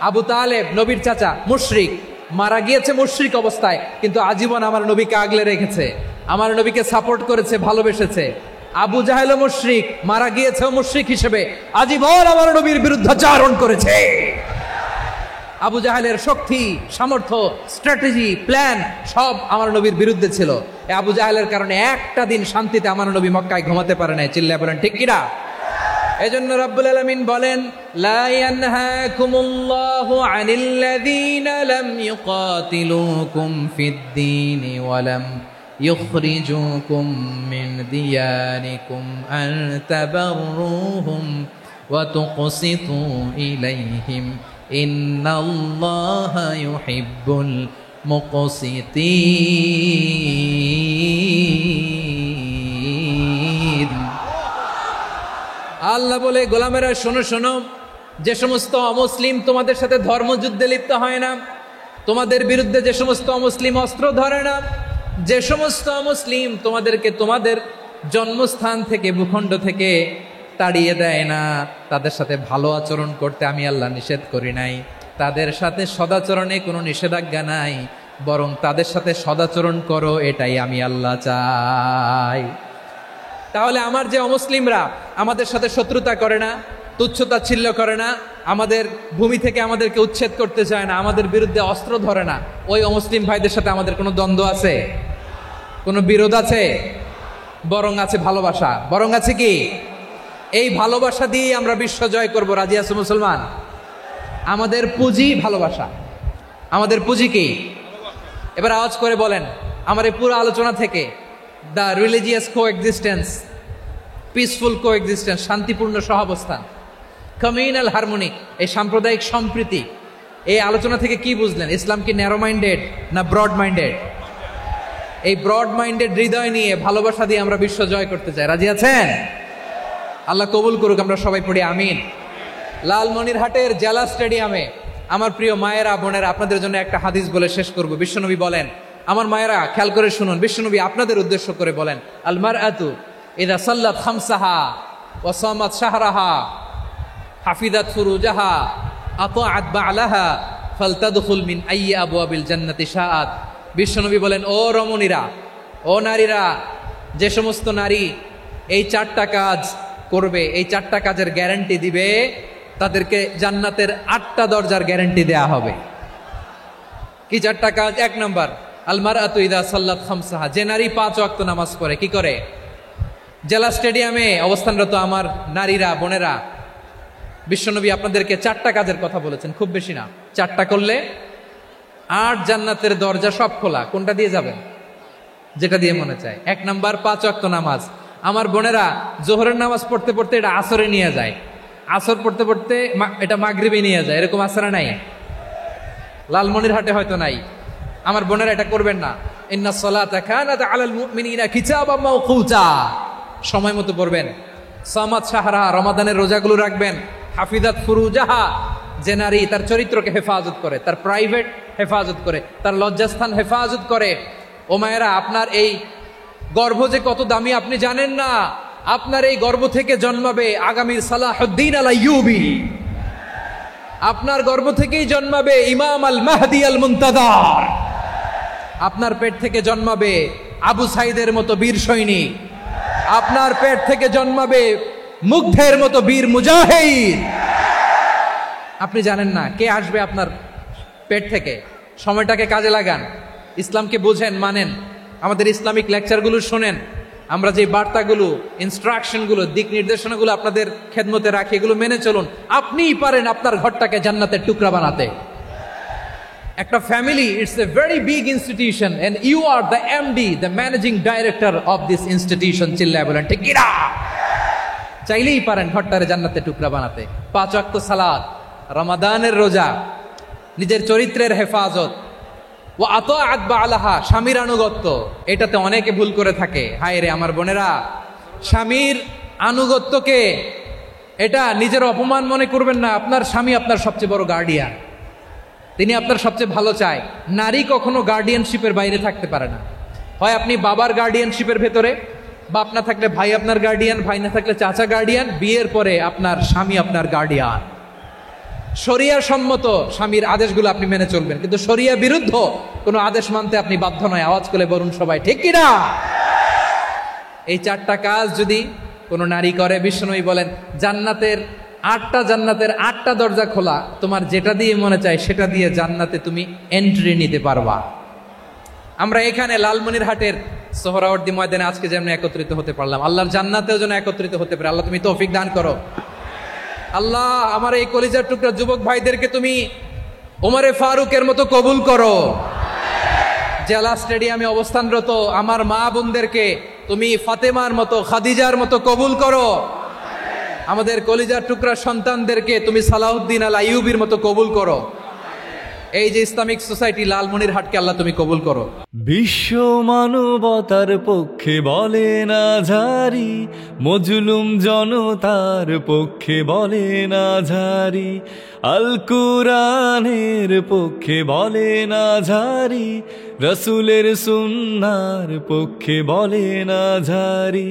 আবু তালেব নবীর চাচা মুশরিক, মারা গিয়েছে মুশরিক অবস্থায়, কিন্তু আজীবন আমার নবীকে আগলে রেখেছে, আমার নবীকে সাপোর্ট করেছে, ভালোবেসেছে। আবু জাহেল মুশরিক, মারা গিয়েছে মুশরিক হিসেবে, আজীবন আমার নবীর বিরুদ্ধাচারণ করেছে। আবু জাহেলের শক্তি, সামর্থ্য, স্ট্র্যাটেজি, প্ল্যান সব আমার নবীর বিরুদ্ধে ছিল। এই আবু জাহেলের কারণে একটা দিন শান্তিতে আমার নবী মক্কায় ঘুমাতে পারে নাই। চিল্লায় বলেন ঠিক কিনা? এজন্য রব্বুল আলামিন বলেন, লা ইয়ানহাকুমুল্লাহু আনিল্লাযীনা লাম ইউকাতিলুকুম ফিদ-দীন ওয়া লাম ইখরিজুকুম মিন দিয়ারিকুম আন তাবাররুহুম ওয়া তুকসিতু ইলাইহিম ইন্নাল্লাহা ইউহিব্বুল মুকসিতিন। আল্লাহ বলে, গোলামেরা শোনো শোনো, যে সমস্ত অমুসলিম তোমাদের সাথে ধর্মযুদ্ধে লিপ্ত হয় না, তোমাদের বিরুদ্ধে যে সমস্ত অমুসলিম অস্ত্র ধরে না, যে সমস্ত অমুসলিম তোমাদেরকে তোমাদের জন্মস্থান থেকে, ভূখণ্ড থেকে তাড়িয়ে দেয় না, তাদের সাথে ভালো আচরণ করতে আমি আল্লাহ নিষেধ করি নাই। তাদের সাথে সদাচরণে কোনো নিষেধাজ্ঞা নাই, বরং তাদের সাথে সদাচরণ করো, এটাই আমি আল্লাহ চাই। তাহলে আমার যে অমুসলিমরা আমাদের সাথে শত্রুতা করে না, তুচ্ছতাচ্ছিল্য করে না, আমাদের ভূমি থেকে আমাদেরকে উচ্ছেদ করতে চায় না, আমাদের বিরুদ্ধে অস্ত্র ধরে না, ওই অমুসলিম ভাইদের সাথে আমাদের কোনো দ্বন্দ্ব আছে? কোনো বিরোধ আছে? বরং আছে ভালোবাসা। বরং আছে কি? এই ভালোবাসা দিয়ে আমরা বিশ্ব জয় করব। রাজি আছো মুসলমান? আমাদের পুঁজি ভালোবাসা। আমাদের পুঁজি কি? এবার আওয়াজ করে বলেন, আমার এই পুরো আলোচনা থেকে the religious coexistence, peaceful coexistence, শান্তিপূর্ণ সহাবস্থান, কমিউনাল হারমোনি, এই সাম্প্রদায়িক সম্প্রীতি, এই আলোচনা থেকে কি বুঝলেন? ইসলাম কি ন্যারো মাইন্ডেড না ব্রড মাইন্ডেড? এই ব্রড মাইন্ডেড হৃদয় নিয়ে, ভালোবাসা দিয়ে আমরা বিশ্ব জয় করতে চাই। রাজি আছেন? আল্লাহ কবুল করুক। আমরা সবাই পড়ি আমিন। লালমনিরহাটের জেলা স্টেডিয়ামে আমার প্রিয় মায়েরা, বোনেরা, আপনাদের জন্য একটা হাদিস বলে শেষ করব। বিশ্বনবী বলেন, আমার মায়েরা খেয়াল করে শুনুন, বিশ্বনবী আপনাদের উদ্দেশ্য করে বলেন, আল মারআতু ইযা সাল্লাত খামসাহা ওয়া সামাত শাহরাহা হাফিজাত ফুরুজাহা আতাআত বা'লাহা ফালতাদখুল মিন আইয়ি আবওয়াবিল জান্নাতি শাআত। বিশ্বনবী বলেন, ও রমণীরা, ও নারীরা, যে সমস্ত নারী এই 4টা কাজ করবে, এই 4টা কাজের গ্যারান্টি দিবে, তাদেরকে জান্নাতের 8টা দরজার গ্যারান্টি দেয়া হবে। কি 4টা কাজ? 1 নম্বর, আল মারআতু ইযা সাল্লাত খামসাহা, যে নারী 5 ওয়াক্ত নামাজ পড়ে। কি করে? জেলা স্টেডিয়ামে অবস্থানরত আমার নারীরা, বোনেরা, বিশ্বনবী আপনাদেরকে 4টা কাজের কথা বলেছেন, খুব বেশি না। 4টা করলে 8 জান্নাতের দরজা সব খোলা। কোনটা দিয়ে যাবেন? যেটা দিয়ে মনে চায়। 1 নম্বর 5 ওয়াক্ত নামাজ। আমার বোনেরা জোহরের নামাজ পড়তে পড়তে এটা আসরে নিয়ে যায়, আসর পড়তে পড়তে এটা মাগরিবে নিয়ে যায়। এরকম আসরে নাই? লালমনিরহাটে হয়তো নাই। আমার বোনেরা এটা করবেন না। ইন্নাস সালাতা কানাত আলাল মুমিনিনা কিতাবাম মাওকুতা, সময় মতো পড়বেন। সামাত শাহরা, রমাদানের রোজাগুলো রাখবেন। হাফিজাত ফুরুজাহা, যে নারী তার চরিত্রকে হেফাজত করে, তার প্রাইভেট হেফাজত করে, তার লজ্জাস্থান হেফাজত করে। ও মায়েরা, আপনার এই গর্ভ যে কত দামি আপনি জানেন না। আপনার এই গর্ভ থেকে জন্মাবে আগামীর সালাহুদ্দিন আল আইয়ুবী। আপনার গর্ভ থেকেই জন্মাবে ইমাম আল মাহদি আল মুনতাজার। আপনার পেট থেকে জন্মাবে আবু সাইদের মতো বীর সৈনিক। আপনার পেট থেকে জন্মাবে মুগ্ধের মতো বীর মুজাহিদ। আপনি জানেন না কে আসবে আপনার পেট থেকে। সময়টাকে কাজে লাগান, ইসলামকে বোঝেন, মানেন, আমাদের ইসলামিক লেকচারগুলো শোনেন। আমরা যে বার্তাগুলো, ইনস্ট্রাকশনগুলো, দিক নির্দেশনাগুলো আপনাদের খেদমতে রাখি, এগুলো মেনে চলুন। আপনিই পারেন আপনার ঘরটাকে জান্নাতের টুকরা বানাতে। একটা family, it's a very big institution and you are the MD, the managing director of this institution. চিল্লায় বলেন ঠিক কিনা? চাইলেই পারেন ঘরটারে জান্নাতের টুকরা বানাতে। 5 ওয়াক্ত সালাত, রমাদানের রোজা, নিজের চরিত্রের হেফাজত, ও আতাআত বা'লাহা, স্বামীর আনুগত্য। এটাতে অনেকে ভুল করে থাকে। হায় রে আমার বোনেরা, স্বামীর আনুগত্যকে এটা নিজের অপমান মনে করবেন না। আপনার স্বামী আপনার সবচেয়ে বড় গার্ডিয়ান, তিনি আপনার সবচেয়ে ভালো চায়। নারী কখনো গার্ডিয়ানশিপের বাইরে থাকতে পারে না। হয় আপনি বাবার গার্ডিয়ানশিপের ভেতরে, বাপ না থাকলে ভাই আপনার গার্ডিয়ান, ভাই না থাকলে চাচা গার্ডিয়ান, বিয়ের পরে আপনার স্বামী আপনার গার্ডিয়ান। শরিয়া সম্মত স্বামীর আদেশগুলো আপনি মেনে চলবেন, কিন্তু শরিয়া বিরুদ্ধ কোনো আদেশ মানতে আপনি বাধ্য নয়। আওয়াজ করে বলুন সবাই, ঠিক কিনা? এই 4টা কাজ যদি কোনো নারী করে, বিশ্বনবী বলেন জান্নাতের 8টা দরজা খোলা, তোমার যেটা দিয়ে মনে চায় সেটা দিয়ে জান্নাতে তুমি এন্ট্রি নিতে পারবা। আমরা এখানে লালমনিরহাটের সোহরাওয়ার্দী ময়দানে আজকে যেমন একত্রিত হতে পারলাম, আল্লাহর জান্নাতেও যেন একত্রিত হতে পারে। আল্লাহ তুমি তৌফিক দান করো। আল্লাহ আমার এই কলিজার টুকরা যুবক ভাইদেরকে তুমি ওমরে ফারুকের মতো কবুল করো। জেলা স্টেডিয়ামে অবস্থানরত আমার মা বোনদেরকে তুমি ফাতেমার মতো, খাদিজার মতো কবুল করো। আমাদের কলিজার টুকরা সন্তানদেরকে তুমি সালাউদ্দিন আল আইয়ুবীর মতো কবুল করো। এই যে ইসলামিক সোসাইটি লালমনিরহাটকে আল্লাহ তুমি কবুল করো।
বিশ্ব মানবতার পক্ষে বলে না ঝারি, মজলুম জনতার পক্ষে বলে না ঝারি, আল কুরআনের পক্ষে বলে না ঝারি, রসুলের সুন্নার পক্ষে বলে না ঝারি,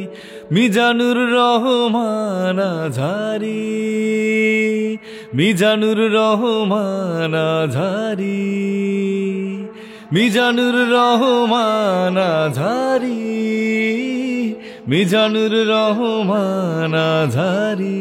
মিজানুর রহমান আঝারি, মিজানুর রহমান আঝারি, মিজানুর রহমান আঝারি, মিজানুর রহমান আঝারি।